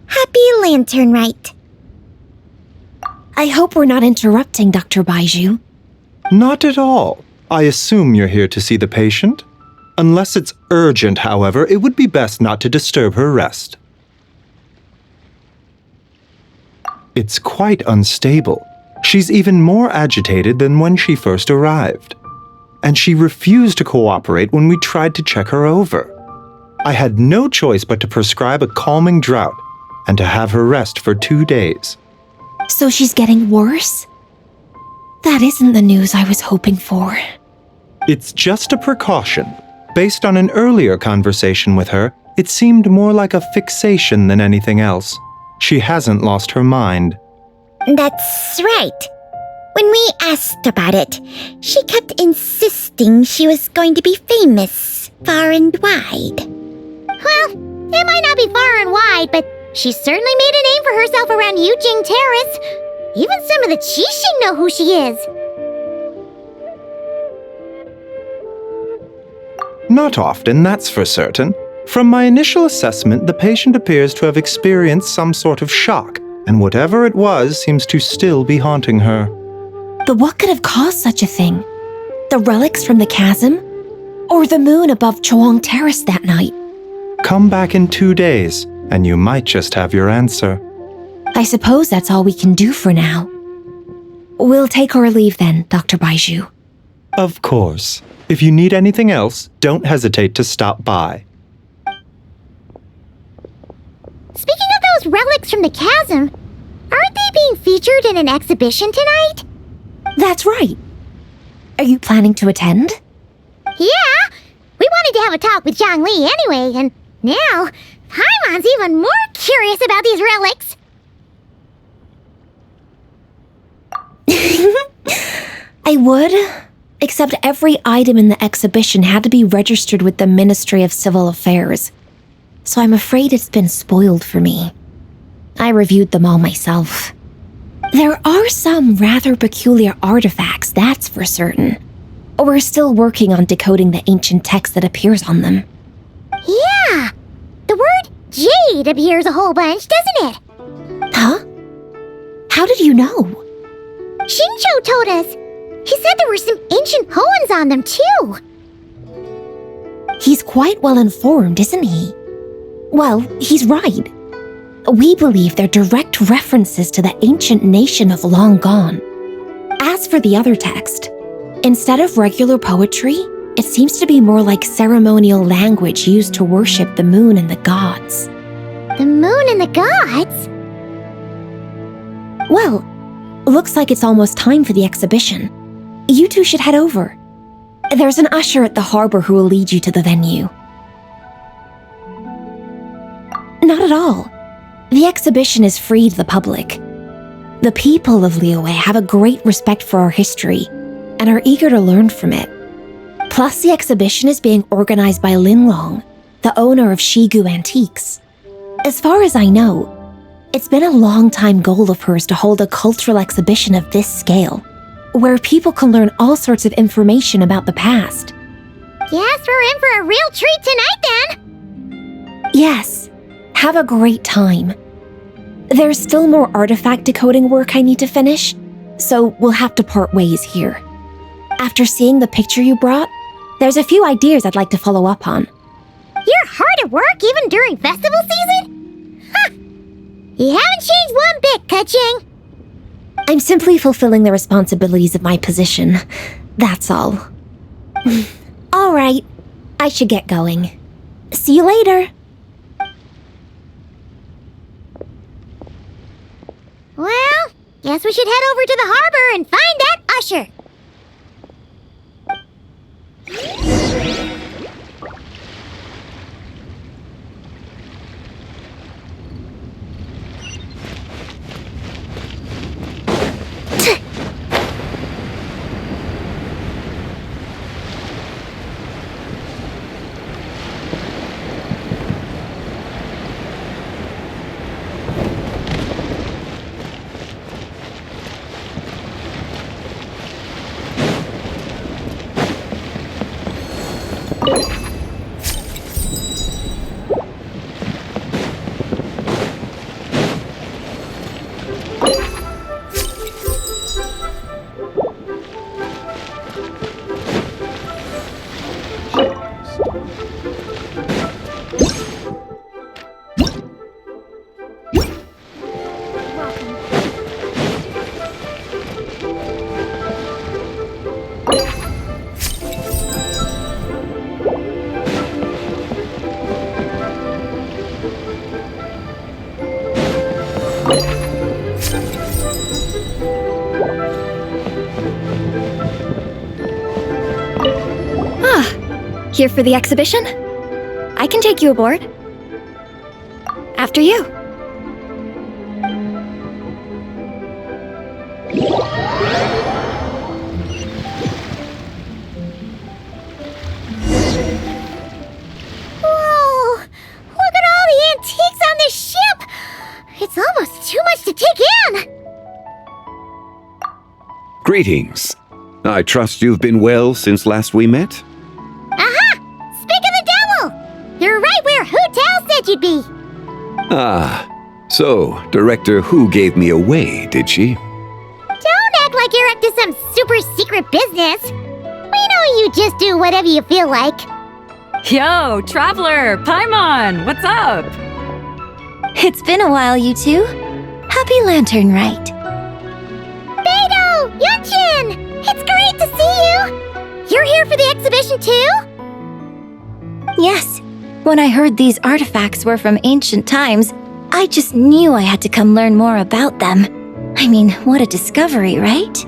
Speaker 1: Happy Lanternlit.
Speaker 9: I hope we're not interrupting, Dr. Baiju.
Speaker 13: Not at all. I assume you're here to see the patient? Unless it's urgent, however, it would be best not to disturb her rest. It's quite unstable. She's even more agitated than when she first arrived. And she refused to cooperate when we tried to check her over. I had no choice but to prescribe a calming draught and to have her rest for 2 days.
Speaker 9: So she's getting worse? That isn't the news I was hoping for.
Speaker 13: It's just a precaution. Based on an earlier conversation with her, it seemed more like a fixation than anything else. She hasn't lost her mind.
Speaker 1: That's right. When we asked about it, she kept insisting she was going to be famous far and wide. Well, it might not be far and wide, but she certainly made a name for herself around Yujing Terrace. Even some of the Qixing know who she is.
Speaker 13: Not often, that's for certain. From my initial assessment, the patient appears to have experienced some sort of shock, and whatever it was seems to still be haunting her.
Speaker 9: But what could have caused such a thing? The relics from the chasm? Or the moon above Chuang Terrace that night?
Speaker 13: Come back in 2 days, and you might just have your answer.
Speaker 9: I suppose that's all we can do for now. We'll take our leave then, Dr. Baiju.
Speaker 13: Of course. If you need anything else, don't hesitate to stop by.
Speaker 1: Speaking of those relics from the chasm, aren't they being featured in an exhibition tonight?
Speaker 9: That's right. Are you planning to attend?
Speaker 1: Yeah! We wanted to have a talk with Zhang Li anyway, and now Paimon's even more curious about these relics.
Speaker 9: I would, except every item in the exhibition had to be registered with the Ministry of Civil Affairs, so I'm afraid it's been spoiled for me. I reviewed them all myself. There are some rather peculiar artifacts, that's for certain. We're still working on decoding the ancient text that appears on them.
Speaker 1: Yeah! The word jade appears a whole bunch, doesn't it?
Speaker 9: Huh? How did you know?
Speaker 1: Shincho told us. He said there were some ancient poems on them, too.
Speaker 9: He's quite well informed, isn't he? Well, he's right. We believe they're direct references to the ancient nation of long gone. As for the other text, instead of regular poetry, it seems to be more like ceremonial language used to worship the moon and the gods.
Speaker 1: The moon and the gods?
Speaker 9: Well, looks like it's almost time for the exhibition. You two should head over. There's an usher at the harbor who will lead you to the venue. Not at all. The exhibition is free to the public. The people of Liyue have a great respect for our history and are eager to learn from it. Plus, the exhibition is being organized by Linlong, the owner of Shigu Antiques. As far as I know, it's been a long-time goal of hers to hold a cultural exhibition of this scale.
Speaker 16: where people can learn all sorts of information about the past.
Speaker 1: Guess we're in for a real treat tonight then!
Speaker 16: Yes, have a great time. There's still more artifact decoding work I need to finish, so we'll have to part ways here. After seeing the picture you brought, there's a few ideas I'd like to follow up on.
Speaker 1: You're hard at work even during festival season? Huh! You haven't changed one bit, Ka-Ching!
Speaker 16: I'm simply fulfilling the responsibilities of my position. That's all. All right, I should get going. See you later.
Speaker 1: Well, guess we should head over to the harbor and find that usher.
Speaker 2: Here for the exhibition? I can take you aboard. After you.
Speaker 1: Whoa! Look at all the antiques on this ship! It's almost too much to take in!
Speaker 17: Greetings. I trust you've been well since last we met?
Speaker 1: You're right where Hu Tao said you'd be!
Speaker 17: Ah, so Director Hu gave me away, did she?
Speaker 1: Don't act like you're up to some super secret business! We know you just do whatever you feel like.
Speaker 7: Yo, Traveler! Paimon! What's up?
Speaker 2: It's been a while, you two. Happy Lanternlit.
Speaker 1: Beidou! Yunchin! It's great to see you! You're here for the exhibition too?
Speaker 2: Yes. When I heard these artifacts were from ancient times, I just knew I had to come learn more about them. I mean, what a discovery, right?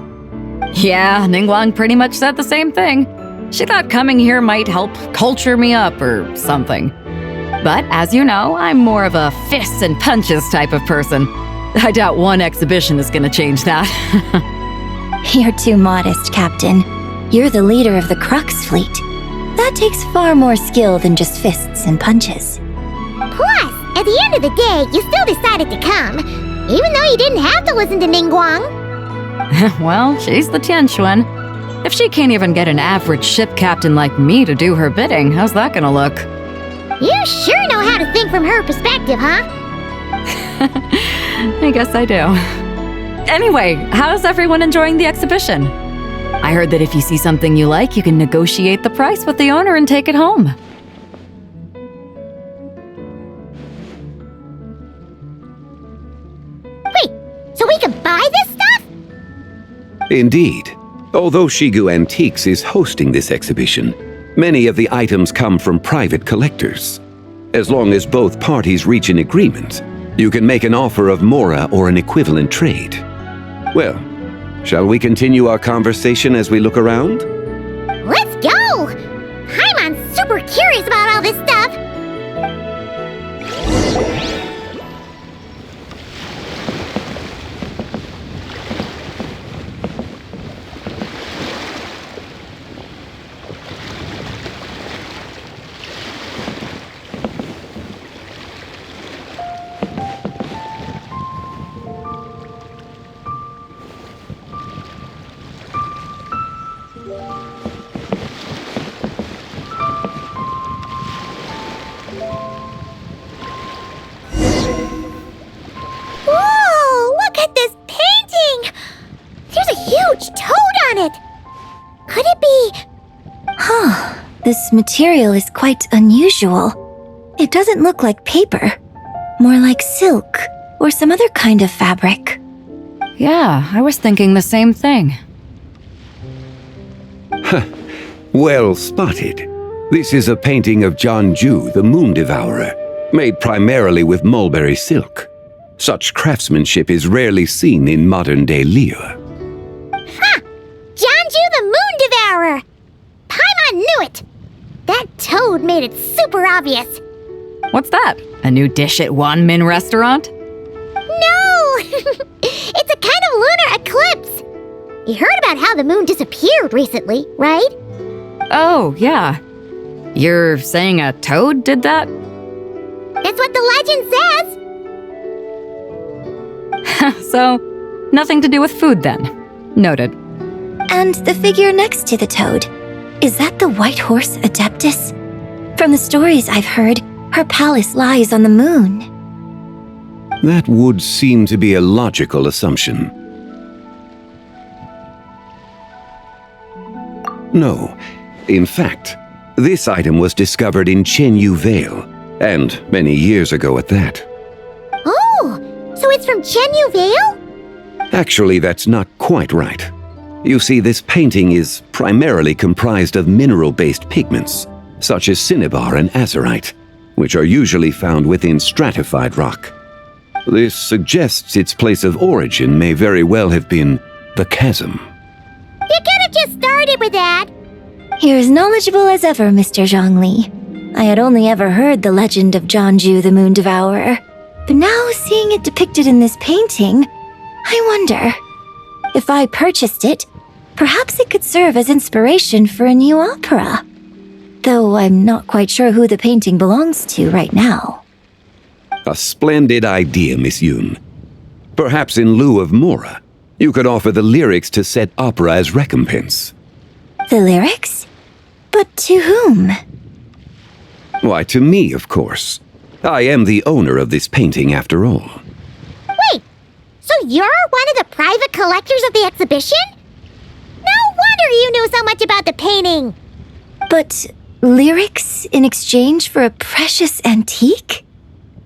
Speaker 7: Yeah, Ningguang pretty much said the same thing. She thought coming here might help culture me up or something. But as you know, I'm more of a fists and punches type of person. I doubt one exhibition is gonna change that.
Speaker 2: You're too modest, Captain. You're the leader of the Crux fleet. That takes far more skill than just fists and punches.
Speaker 1: Plus, at the end of the day, you still decided to come, even though you didn't have to listen to Ningguang.
Speaker 7: Well, she's the Tianquan. If she can't even get an average ship captain like me to do her bidding, how's that gonna look?
Speaker 1: You sure know how to think from her perspective, huh?
Speaker 7: I guess I do. Anyway, how's everyone enjoying the exhibition? I heard that if you see something you like, you can negotiate the price with the owner and take it home.
Speaker 1: Wait, so we can buy this stuff?
Speaker 17: Indeed. Although Shigu Antiques is hosting this exhibition, many of the items come from private collectors. As long as both parties reach an agreement, you can make an offer of mora or an equivalent trade. Well, shall we continue our conversation as we look around?
Speaker 1: Let's go! Paimon's super curious about all this stuff! This material is quite unusual. It doesn't look like paper, more like silk or some other kind of fabric.
Speaker 7: Yeah, I was thinking the same thing.
Speaker 17: Well spotted. This is a painting of Janju, the Moon Devourer, made primarily with mulberry silk. Such craftsmanship is rarely seen in modern-day Liyue.
Speaker 1: Ha! Janju the Moon Devourer! Paimon knew it! That toad made it super obvious.
Speaker 7: What's that? A new dish at Wanmin restaurant?
Speaker 1: No! It's a kind of lunar eclipse. You heard about how the moon disappeared recently, right?
Speaker 7: Oh, yeah. You're saying a toad did that?
Speaker 1: That's what the legend says.
Speaker 7: So, nothing to do with food then. Noted.
Speaker 1: And the figure next to the toad, is that the white horse Adeptus? From the stories I've heard, her palace lies on the moon.
Speaker 17: That would seem to be a logical assumption. No. In fact, this item was discovered in Chenyu Vale, and many years ago at that.
Speaker 1: Oh, so it's from Chenyu Vale?
Speaker 17: Actually, that's not quite right. You see, this painting is primarily comprised of mineral-based pigments, such as cinnabar and azurite, which are usually found within stratified rock. This suggests its place of origin may very well have been the chasm.
Speaker 1: You could have just started with that. You're as knowledgeable as ever, Mr. Zhongli. I had only ever heard the legend of Janju the Moon Devourer, but now seeing it depicted in this painting, I wonder, if I purchased it, perhaps it could serve as inspiration for a new opera. Though I'm not quite sure who the painting belongs to right now.
Speaker 17: A splendid idea, Miss Yoon. Perhaps in lieu of Mora, you could offer the lyrics to said opera as recompense.
Speaker 1: The lyrics? But to whom?
Speaker 17: Why, to me, of course. I am the owner of this painting, after all.
Speaker 1: Wait, so you're one of the private collectors of the exhibition? No wonder you knew so much about the painting! But lyrics in exchange for a precious antique?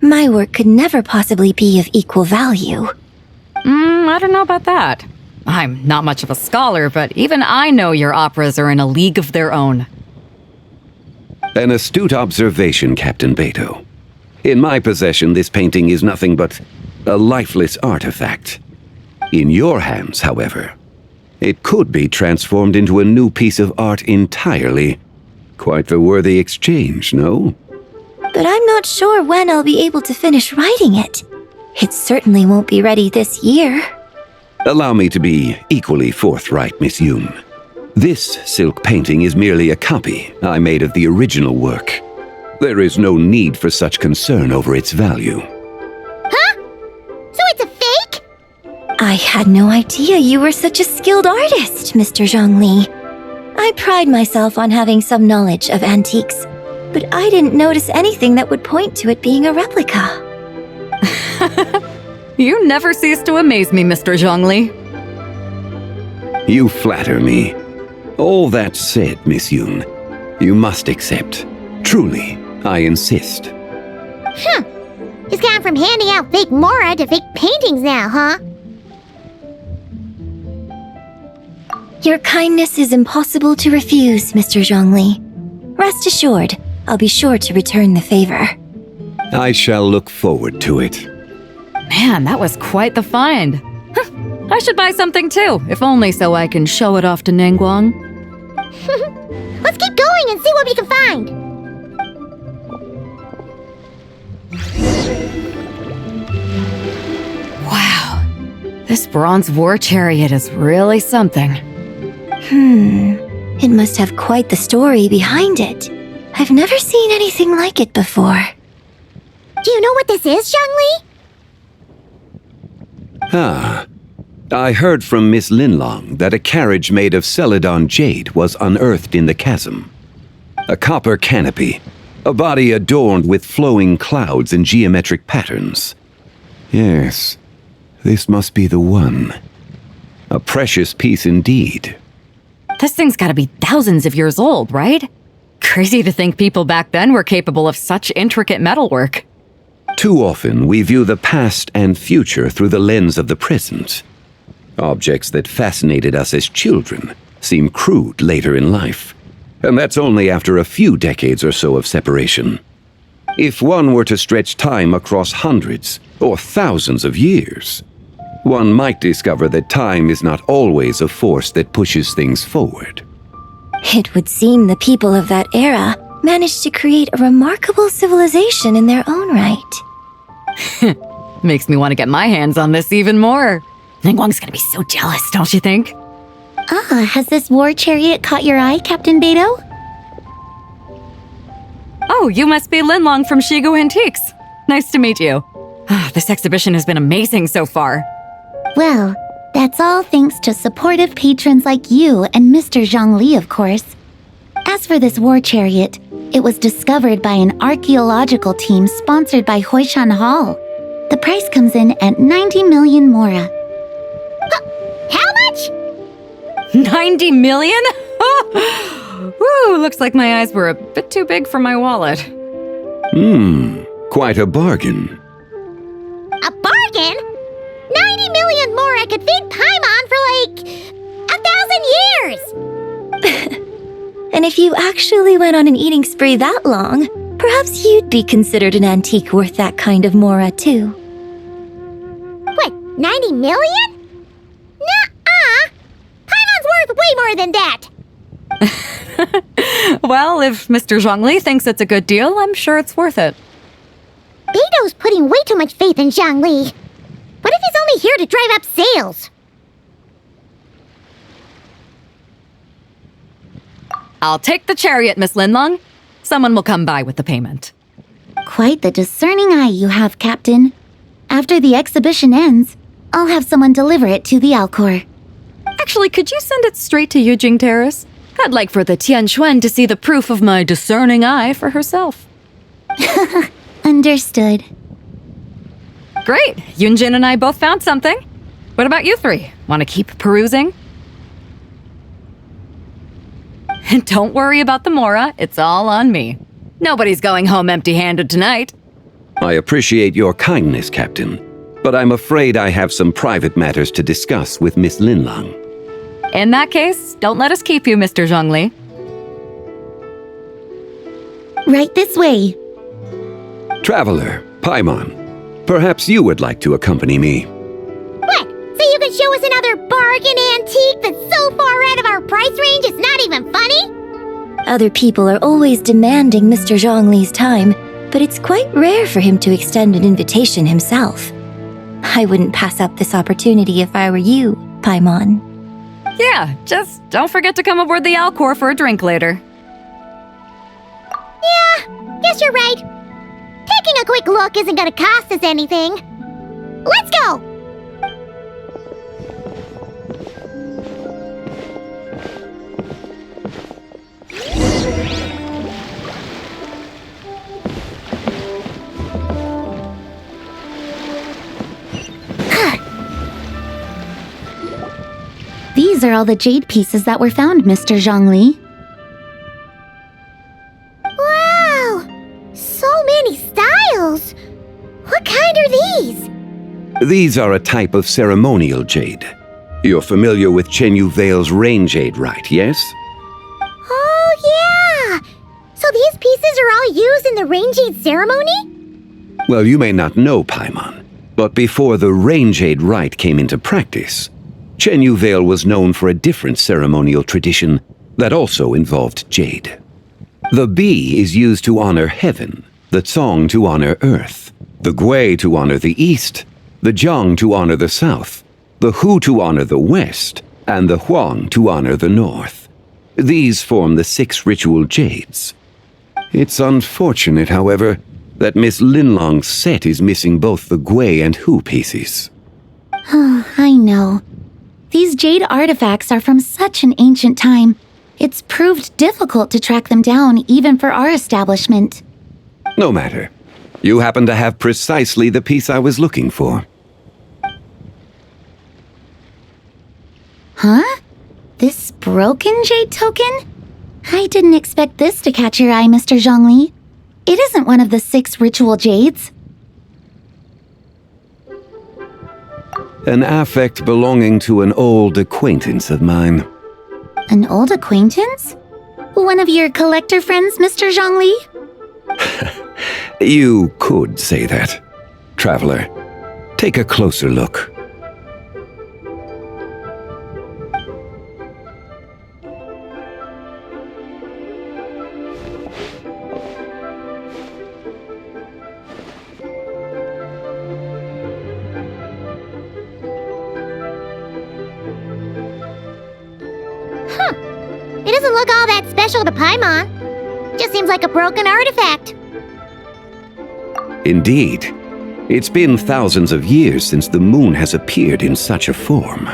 Speaker 1: My work could never possibly be of equal value.
Speaker 7: I don't know about that. I'm not much of a scholar, but even I know your operas are in a league of their own.
Speaker 17: An astute observation, Captain Beto. In my possession, this painting is nothing but a lifeless artifact. In your hands, however, it could be transformed into a new piece of art entirely. Quite the worthy exchange, no?
Speaker 1: But I'm not sure when I'll be able to finish writing it. It certainly won't be ready this year.
Speaker 17: Allow me to be equally forthright, Miss Yoon. This silk painting is merely a copy I made of the original work. There is no need for such concern over its value.
Speaker 1: Huh? So it's a fake? I had no idea you were such a skilled artist, Mr. Zhongli. I pride myself on having some knowledge of antiques, but I didn't notice anything that would point to it being a replica.
Speaker 7: You never cease to amaze me, Mr. Zhongli.
Speaker 17: You flatter me. All that said, Miss Yoon, you must accept. Truly, I insist.
Speaker 1: Just gone from handing out fake Mora to fake paintings now, huh? Your kindness is impossible to refuse, Mr. Zhongli. Rest assured, I'll be sure to return the favor.
Speaker 17: I shall look forward to it.
Speaker 7: Man, that was quite the find. I should buy something too, if only so I can show it off to Nangguang.
Speaker 1: Let's keep going and see what we can find.
Speaker 7: Wow, this bronze war chariot is really something.
Speaker 1: It must have quite the story behind it. I've never seen anything like it before. Do you know what this is, Zhongli?
Speaker 17: Ah, I heard from Miss Linlong that a carriage made of Celadon jade was unearthed in the chasm. A copper canopy, a body adorned with flowing clouds and geometric patterns. Yes, this must be the one. A precious piece indeed.
Speaker 7: This thing's gotta be thousands of years old, right?
Speaker 18: Crazy to think people back then were capable of such intricate metalwork.
Speaker 17: Too often, we view the past and future through the lens of the present. Objects that fascinated us as children seem crude later in life, and that's only after a few decades or so of separation. If one were to stretch time across hundreds or thousands of years, one might discover that time is not always a force that pushes things forward.
Speaker 2: It would seem the people of that era managed to create a remarkable civilization in their own right.
Speaker 18: Makes me want to get my hands on this even more. Ningguang's gonna be so jealous, don't you think?
Speaker 1: Ah, has this war chariot caught your eye, Captain Beto?
Speaker 18: Oh, you must be Linlong from Shigu Antiques. Nice to meet you. This exhibition has been amazing so far.
Speaker 1: Well, that's all thanks to supportive patrons like you and Mr. Zhongli, of course. As for this war chariot, it was discovered by an archaeological team sponsored by Hoishan Hall. The price comes in at 90 million mora.
Speaker 2: How much?
Speaker 18: 90 million? Woo, looks like my eyes were a bit too big for my wallet.
Speaker 17: Quite a bargain.
Speaker 2: A bargain? 90 million more I could feed Paimon for like 1,000 years! And if you actually went on an eating spree that long, perhaps you'd be considered an antique worth that kind of mora too. What, 90 million? Nuh-uh! Paimon's worth way more than that!
Speaker 18: Well, if Mr. Zhongli thinks it's a good deal, I'm sure it's worth it.
Speaker 2: Beto's putting way too much faith in Zhongli. What if he's only here to drive up sales?
Speaker 18: I'll take the chariot, Miss Linlong. Someone will come by with the payment.
Speaker 1: Quite the discerning eye you have, Captain. After the exhibition ends, I'll have someone deliver it to the Alcor.
Speaker 18: Actually, could you send it straight to Yujing Terrace? I'd like for the Tianquan to see the proof of my discerning eye for herself.
Speaker 1: Understood.
Speaker 18: Great! Yunjin and I both found something. What about you three? Want to keep perusing? And don't worry about the mora, it's all on me. Nobody's going home empty-handed tonight.
Speaker 17: I appreciate your kindness, Captain, but I'm afraid I have some private matters to discuss with Miss Linlong.
Speaker 18: In that case, don't let us keep you, Mr. Zhongli.
Speaker 1: Right this way.
Speaker 17: Traveler, Paimon, perhaps you would like to accompany me.
Speaker 2: What? So you can show us another bargain antique that's so far out of our price range it's not even funny? Other people are always demanding Mr. Zhongli's time, but it's quite rare for him to extend an invitation himself. I wouldn't pass up this opportunity if I were you, Paimon.
Speaker 18: Yeah, just don't forget to come aboard the Alcor for a drink later.
Speaker 2: Yeah, guess you're right. Taking a quick look isn't gonna cost us anything. Let's go!
Speaker 1: These are all the jade pieces that were found, Mr. Zhongli.
Speaker 2: Wow! So many styles! What kind are these?
Speaker 17: These are a type of ceremonial jade. You're familiar with Chenyu Vale's rain jade, right, yes?
Speaker 2: Oh, yeah! So these pieces are all used in the rain jade ceremony?
Speaker 17: Well, you may not know, Paimon, but before the rain jade rite came into practice, Chenyu Vale was known for a different ceremonial tradition that also involved jade. The Bi is used to honor heaven, the Tsong to honor earth, the Gui to honor the east, the Jiang to honor the south, the Hu to honor the west, and the Huang to honor the north. These form the 6 ritual jades. It's unfortunate, however, that Miss Linlong's set is missing both the Gui and Hu pieces.
Speaker 1: I know. These jade artifacts are from such an ancient time. It's proved difficult to track them down even for our establishment.
Speaker 17: No matter. You happen to have precisely the piece I was looking for.
Speaker 1: Huh? This broken jade token?
Speaker 2: I didn't expect this to catch your eye, Mr. Zhongli. It isn't one of the 6 ritual jades.
Speaker 17: An affect belonging to an old acquaintance of mine.
Speaker 2: An old acquaintance? One of your collector friends, Mr. Zhongli?
Speaker 17: You could say that. Traveler, take a closer look.
Speaker 1: It doesn't look all that special to Paimon. Just seems like a broken artifact.
Speaker 17: Indeed. It's been thousands of years since the moon has appeared in such a form.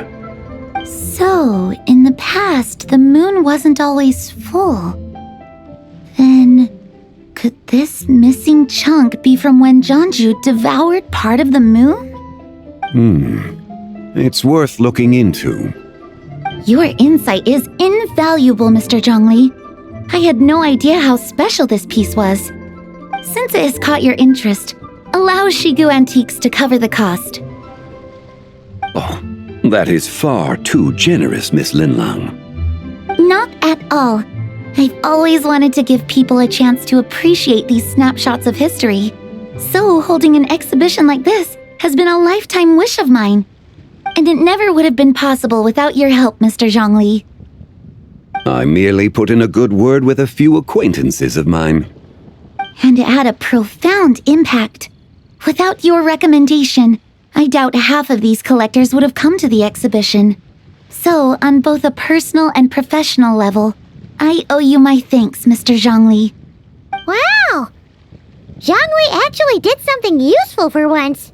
Speaker 2: So, in the past, the moon wasn't always full. Then, could this missing chunk be from when Jeonju devoured part of the moon?
Speaker 17: It's worth looking into.
Speaker 2: Your insight is invaluable, Mr. Zhongli. I had no idea how special this piece was. Since it has caught your interest, allow Shigu Antiques to cover the cost.
Speaker 17: Oh, that is far too generous, Miss Linlang.
Speaker 2: Not at all. I've always wanted to give people a chance to appreciate these snapshots of history. So holding an exhibition like this has been a lifetime wish of mine. And it never would have been possible without your help, Mr. Zhongli.
Speaker 17: I merely put in a good word with a few acquaintances of mine.
Speaker 2: And it had a profound impact. Without your recommendation, I doubt half of these collectors would have come to the exhibition. So, on both a personal and professional level, I owe you my thanks, Mr. Zhongli.
Speaker 1: Wow! Zhongli actually did something useful for once.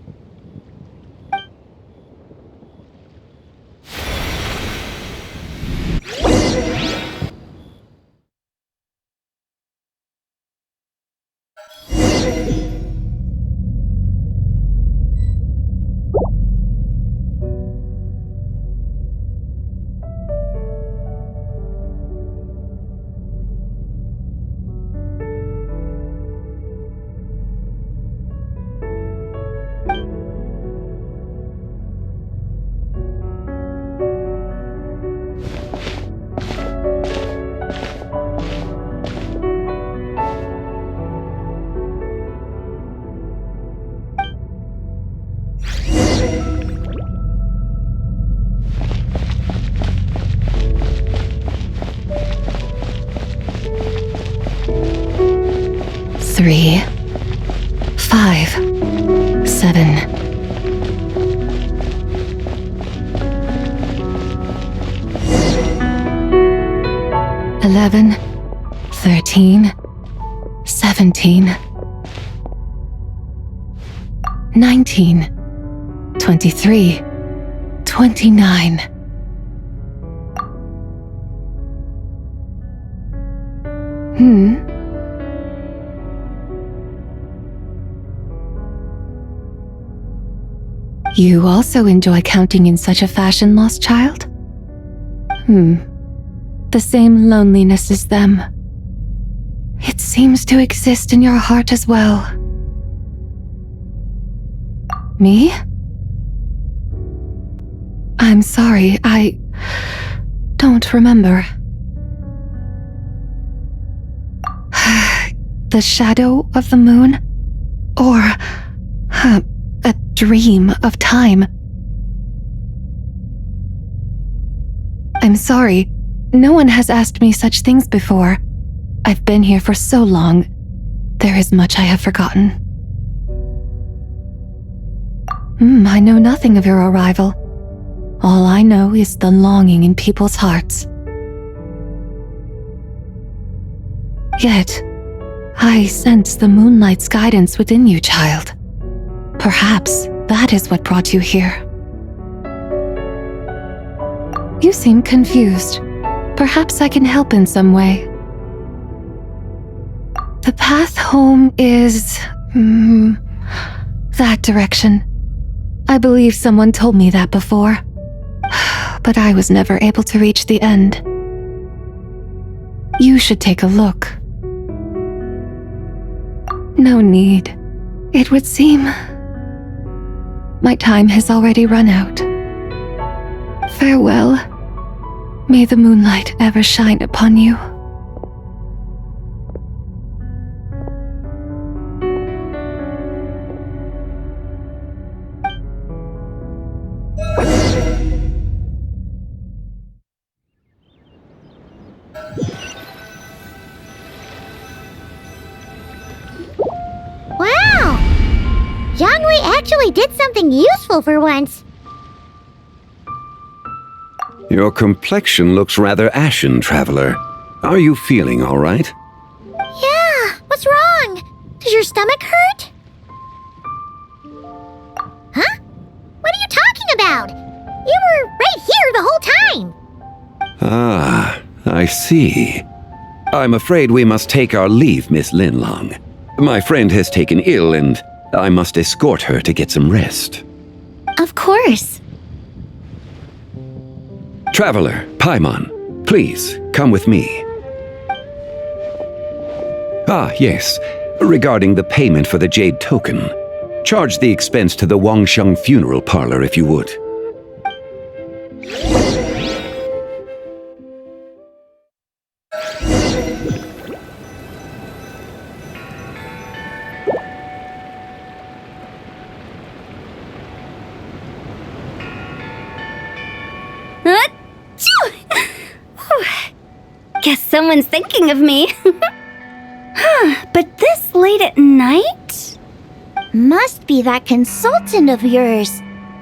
Speaker 9: Three, 5, 7. 11, 13, 17, 19, 23, 29. You also enjoy counting in such a fashion, lost child? The same loneliness as them. It seems to exist in your heart as well. Me? I'm sorry, I don't remember. The shadow of the moon? Or a dream of time? I'm sorry. No one has asked me such things before. I've been here for so long. There is much I have forgotten. I know nothing of your arrival. All I know is the longing in people's hearts. Yet, I sense the moonlight's guidance within you, child. Perhaps that is what brought you here. You seem confused. Perhaps I can help in some way. The path home is... that direction. I believe someone told me that before. But I was never able to reach the end. You should take a look. No need. It would seem my time has already run out. Farewell. May the moonlight ever shine upon you.
Speaker 1: Wow! Yangwei actually did something useful for once.
Speaker 17: Your complexion looks rather ashen, traveler. Are you feeling all right?
Speaker 1: Yeah, what's wrong? Does your stomach hurt? Huh? What are you talking about? You were right here the whole time.
Speaker 17: Ah, I see. I'm afraid we must take our leave, Miss Linlong. My friend has taken ill and I must escort her to get some rest.
Speaker 1: Of course.
Speaker 17: Traveler, Paimon, please, come with me. Ah, yes. Regarding the payment for the jade token. Charge the expense to the Wangsheng funeral parlor if you would.
Speaker 2: Guess someone's thinking of me. But this late at night?
Speaker 1: Must be that consultant of yours.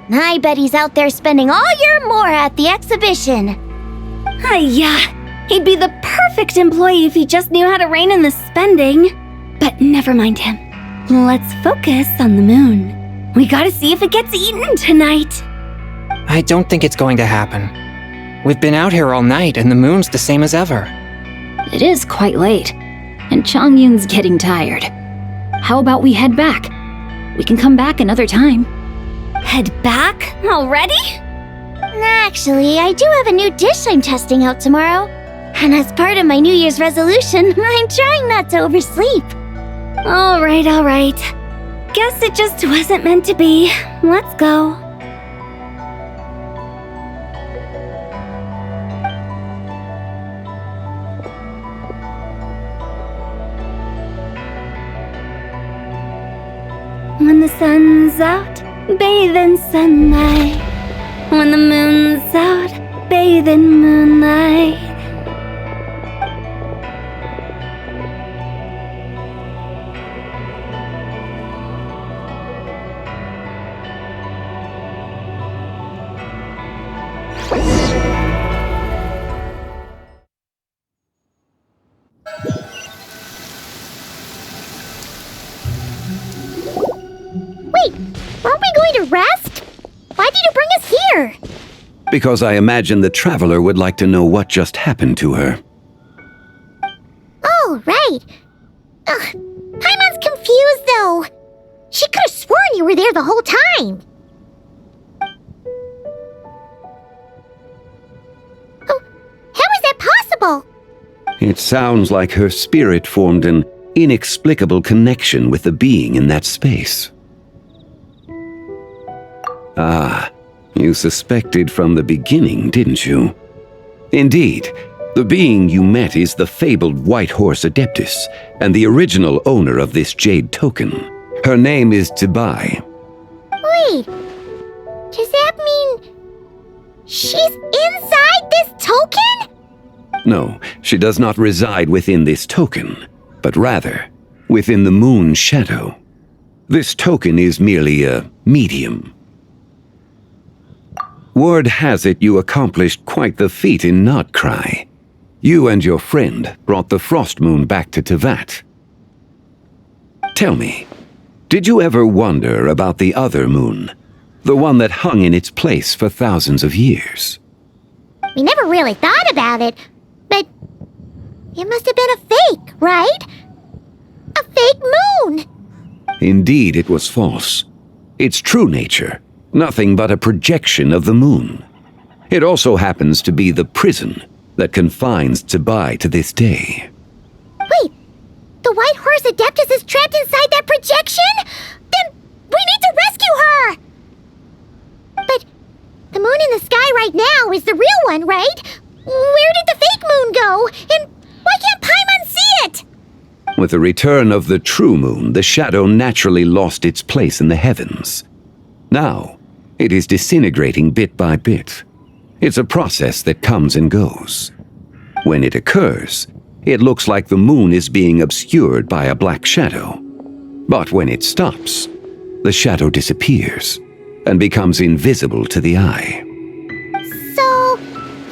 Speaker 1: I bet he's out there spending all year more at the exhibition.
Speaker 2: Yeah, he'd be the perfect employee if he just knew how to rein in the spending. But never mind him. Let's focus on the moon. We gotta see if it gets eaten tonight.
Speaker 11: I don't think it's going to happen. We've been out here all night and the moon's the same as ever.
Speaker 19: It is quite late, and Chongyun's getting tired. How about we head back? We can come back another time.
Speaker 2: Head back? Already?
Speaker 1: Actually, I do have a new dish I'm testing out tomorrow. And as part of my New Year's resolution, I'm trying not to oversleep.
Speaker 2: All right. Guess it just wasn't meant to be. Let's go. When the sun's out, bathe in sunlight. When the moon's out, bathe in moonlight.
Speaker 1: Wait, aren't we going to rest? Why did you bring us here?
Speaker 17: Because I imagine the traveler would like to know what just happened to her.
Speaker 1: Oh, right. Paimon's confused, though. She could have sworn you were there the whole time. Oh, how is that possible?
Speaker 17: It sounds like her spirit formed an inexplicable connection with the being in that space. Ah, you suspected from the beginning, didn't you? Indeed, the being you met is the fabled White Horse Adeptus, and the original owner of this jade token. Her name is Tibai.
Speaker 1: Wait, does that mean she's inside this token?
Speaker 17: No, she does not reside within this token, but rather within the moon's shadow. This token is merely a medium. Word has it you accomplished quite the feat in Notcry. You and your friend brought the Frost Moon back to Tevat. Tell me, did you ever wonder about the other moon? The one that hung in its place for thousands of years?
Speaker 1: We never really thought about it, but it must have been a fake, right? A fake moon!
Speaker 17: Indeed, it was false. Its true nature, nothing but a projection of the moon. It also happens to be the prison that confines Zibai to this day.
Speaker 1: Wait, the White Horse Adeptus is trapped inside that projection? Then we need to rescue her! But the moon in the sky right now is the real one, right? Where did the fake moon go? And why can't Paimon see it?
Speaker 17: With the return of the true moon, the shadow naturally lost its place in the heavens. Now, it is disintegrating bit by bit. It's a process that comes and goes. When it occurs, it looks like the moon is being obscured by a black shadow. But when it stops, the shadow disappears and becomes invisible to the eye.
Speaker 1: So,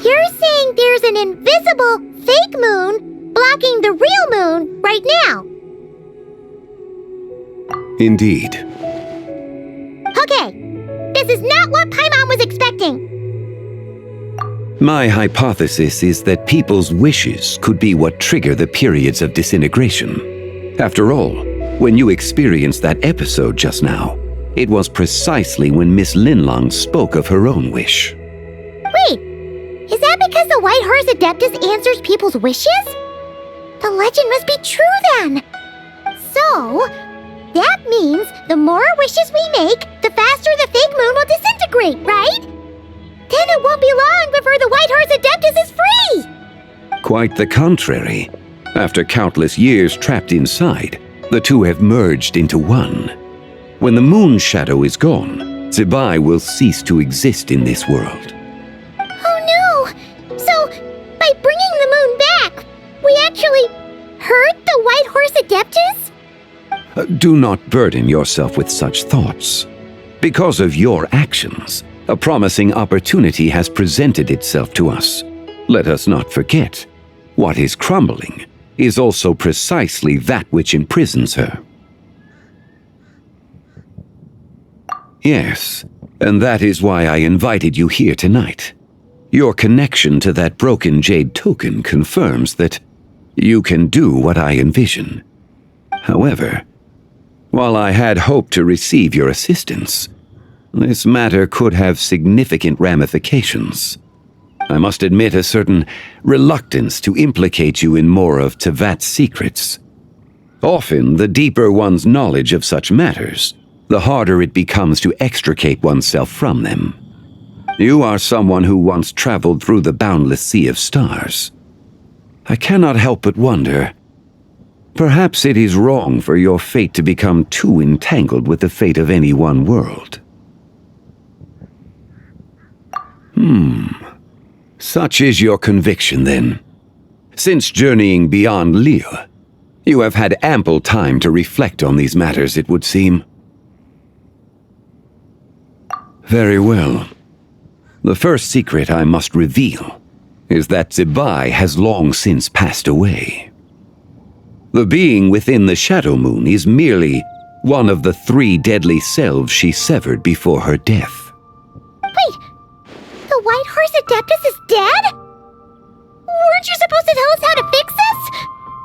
Speaker 1: you're saying there's an invisible fake moon blocking the real moon right now?
Speaker 17: Indeed.
Speaker 1: Okay, this is not what Paimon was expecting.
Speaker 17: My hypothesis is that people's wishes could be what trigger the periods of disintegration. After all, when you experienced that episode just now, it was precisely when Miss Linlong spoke of her own wish.
Speaker 1: Wait, is that because the White Horse Adeptus answers people's wishes? The legend must be true then. So, that means the more wishes we make, the faster the fake moon will disintegrate, right? Then it won't be long before the White Horse Adeptus is free!
Speaker 17: Quite the contrary. After countless years trapped inside, the two have merged into one. When the moon shadow is gone, Zibai will cease to exist in this world.
Speaker 1: Oh no! So, by bringing the moon back, we actually hurt the White Horse Adeptus?
Speaker 17: Do not burden yourself with such thoughts. Because of your actions, a promising opportunity has presented itself to us. Let us not forget, what is crumbling is also precisely that which imprisons her. Yes, and that is why I invited you here tonight. Your connection to that broken jade token confirms that you can do what I envision. However, while I had hoped to receive your assistance, this matter could have significant ramifications. I must admit a certain reluctance to implicate you in more of Tevat's secrets. Often, the deeper one's knowledge of such matters, the harder it becomes to extricate oneself from them. You are someone who once traveled through the boundless sea of stars. I cannot help but wonder, perhaps it is wrong for your fate to become too entangled with the fate of any one world. Such is your conviction, then. Since journeying beyond Lille, you have had ample time to reflect on these matters, it would seem. Very well. The first secret I must reveal is that Zibai has long since passed away. The being within the Shadow Moon is merely one of the 3 deadly selves she severed before her death.
Speaker 1: Wait, the White Horse Adeptus is dead? Weren't you supposed to tell us how to fix this?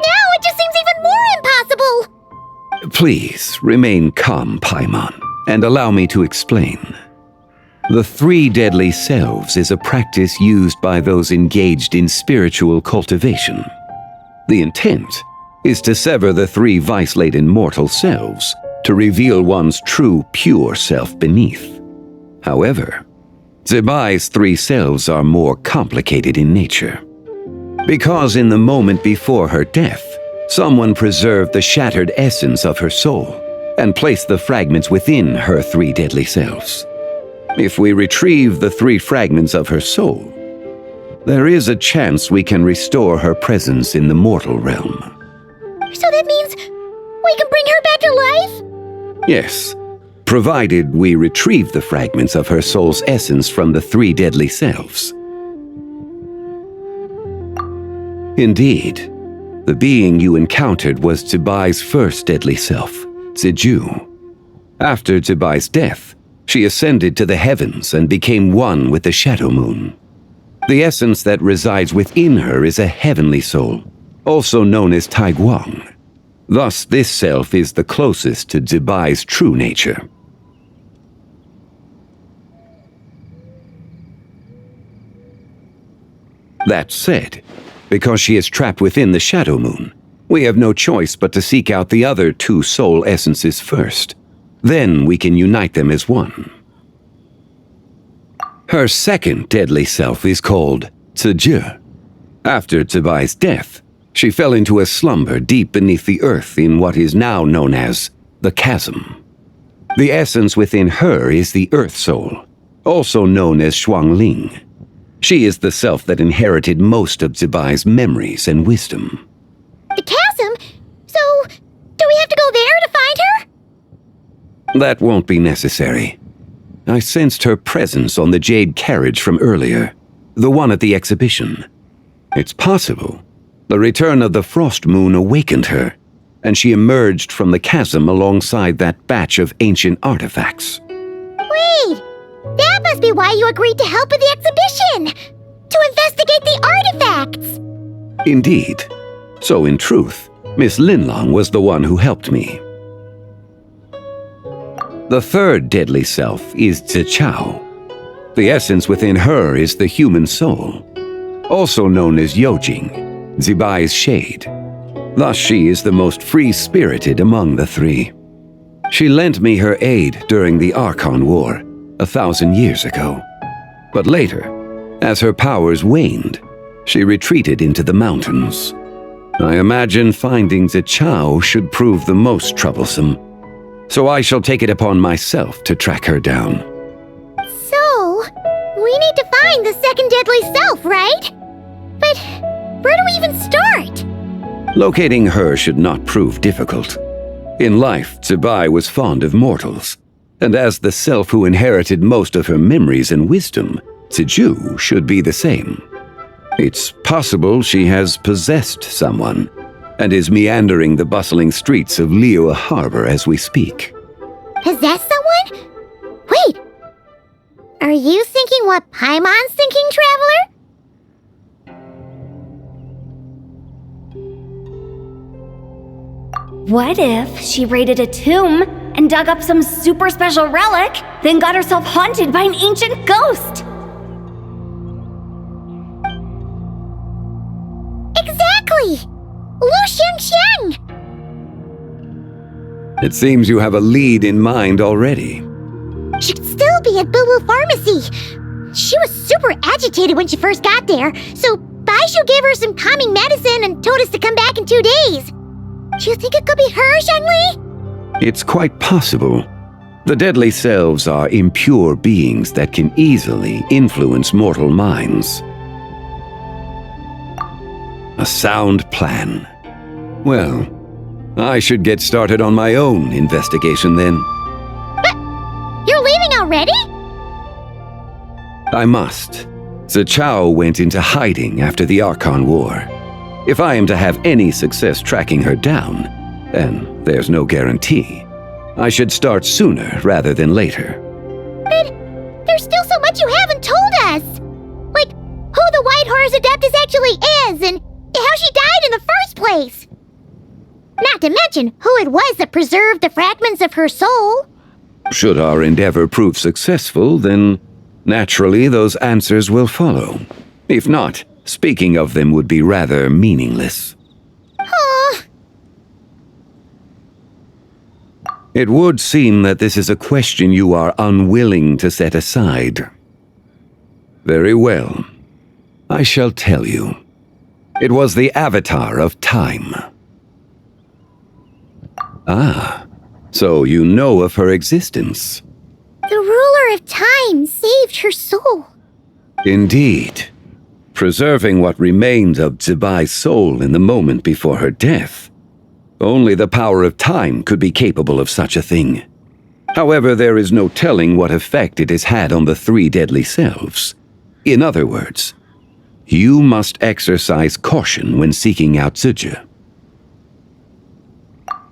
Speaker 1: Now it just seems even more impossible!
Speaker 17: Please, remain calm, Paimon, and allow me to explain. The 3 deadly selves is a practice used by those engaged in spiritual cultivation. The intent is to sever the 3 vice-laden mortal selves to reveal one's true, pure self beneath. However, Zibai's 3 selves are more complicated in nature. Because in the moment before her death, someone preserved the shattered essence of her soul and placed the fragments within her 3 deadly selves. If we retrieve the 3 fragments of her soul, there is a chance we can restore her presence in the mortal realm.
Speaker 1: So that means we can bring her back to life?
Speaker 17: Yes, provided we retrieve the fragments of her soul's essence from the 3 deadly selves. Indeed, the being you encountered was Zibai's first deadly self, Ziju. After Zibai's death, she ascended to the heavens and became one with the Shadow Moon. The essence that resides within her is a heavenly soul, also known as Taiguang. Thus, this self is the closest to Zibai's true nature. That said, because she is trapped within the Shadow Moon, we have no choice but to seek out the other 2 soul essences first. Then we can unite them as one. Her second deadly self is called Tzu. After Zibai's death, she fell into a slumber deep beneath the earth in what is now known as the Chasm. The essence within her is the Earth Soul, also known as Xuangling. She is the self that inherited most of Zibai's memories and wisdom.
Speaker 1: The chasm? So, do we have to go there to find her?
Speaker 17: That won't be necessary. I sensed her presence on the jade carriage from earlier, the one at the exhibition. It's possible the return of the Frost Moon awakened her, and she emerged from the chasm alongside that batch of ancient artifacts.
Speaker 1: Wait! That must be why you agreed to help with the exhibition! To investigate the artifacts!
Speaker 17: Indeed. So in truth, Miss Linlong was the one who helped me. The third deadly self is Zichao. The essence within her is the human soul, also known as Yojing, Zibai's shade. Thus she is the most free-spirited among the 3. She lent me her aid during the Archon War 1,000 years ago. But later, as her powers waned, she retreated into the mountains. I imagine finding Zichao should prove the most troublesome, so I shall take it upon myself to track her down.
Speaker 1: So, we need to find the second deadly self, right? But where do we even start?
Speaker 17: Locating her should not prove difficult. In life, Zibai was fond of mortals, and as the self who inherited most of her memories and wisdom, Tzu should be the same. It's possible she has possessed someone, and is meandering the bustling streets of Liyue Harbor as we speak.
Speaker 1: Possess someone? Wait! Are you thinking what Paimon's thinking, Traveler?
Speaker 2: What if she raided a tomb and dug up some super special relic, then got herself haunted by an ancient ghost?
Speaker 1: Exactly! Lu Xiangxiang!
Speaker 17: It seems you have a lead in mind already.
Speaker 1: She'd still be at Boo Boo Pharmacy. She was super agitated when she first got there, so Baishu gave her some calming medicine and told us to come back in 2 days. Do you think it could be her, Zhengli?
Speaker 17: It's quite possible. The deadly selves are impure beings that can easily influence mortal minds. A sound plan. Well, I should get started on my own investigation then.
Speaker 1: But you're leaving already?
Speaker 17: I must. Zichao went into hiding after the Archon War. If I am to have any success tracking her down, and there's no guarantee, I should start sooner rather than later.
Speaker 1: But there's still so much you haven't told us! Like, who the White Horse Adeptus actually is, and how she died in the first place! Not to mention who it was that preserved the fragments of her soul.
Speaker 17: Should our endeavor prove successful, then naturally those answers will follow. If not, speaking of them would be rather meaningless.
Speaker 1: Huh.
Speaker 17: It would seem that this is a question you are unwilling to set aside. Very well. I shall tell you. It was the Avatar of Time. Ah, so you know of her existence.
Speaker 1: The ruler of time saved her soul.
Speaker 17: Indeed. Preserving what remained of Zibai's soul in the moment before her death. Only the power of time could be capable of such a thing. However, there is no telling what effect it has had on the 3 deadly selves. In other words, you must exercise caution when seeking out Tzu.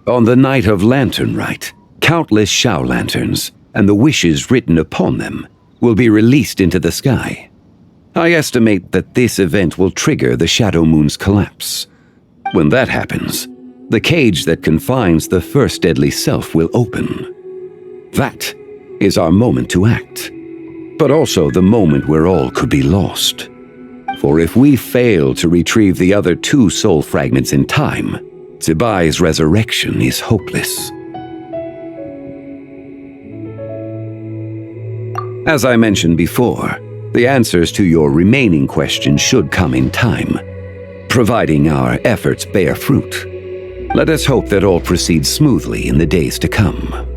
Speaker 17: On the night of Lanternlit, countless Shao lanterns, and the wishes written upon them, will be released into the sky. I estimate that this event will trigger the Shadow Moon's collapse. When that happens, the cage that confines the first deadly self will open. That is our moment to act, but also the moment where all could be lost. For if we fail to retrieve the other 2 soul fragments in time, Zibai's resurrection is hopeless. As I mentioned before, the answers to your remaining questions should come in time, providing our efforts bear fruit. Let us hope that all proceeds smoothly in the days to come.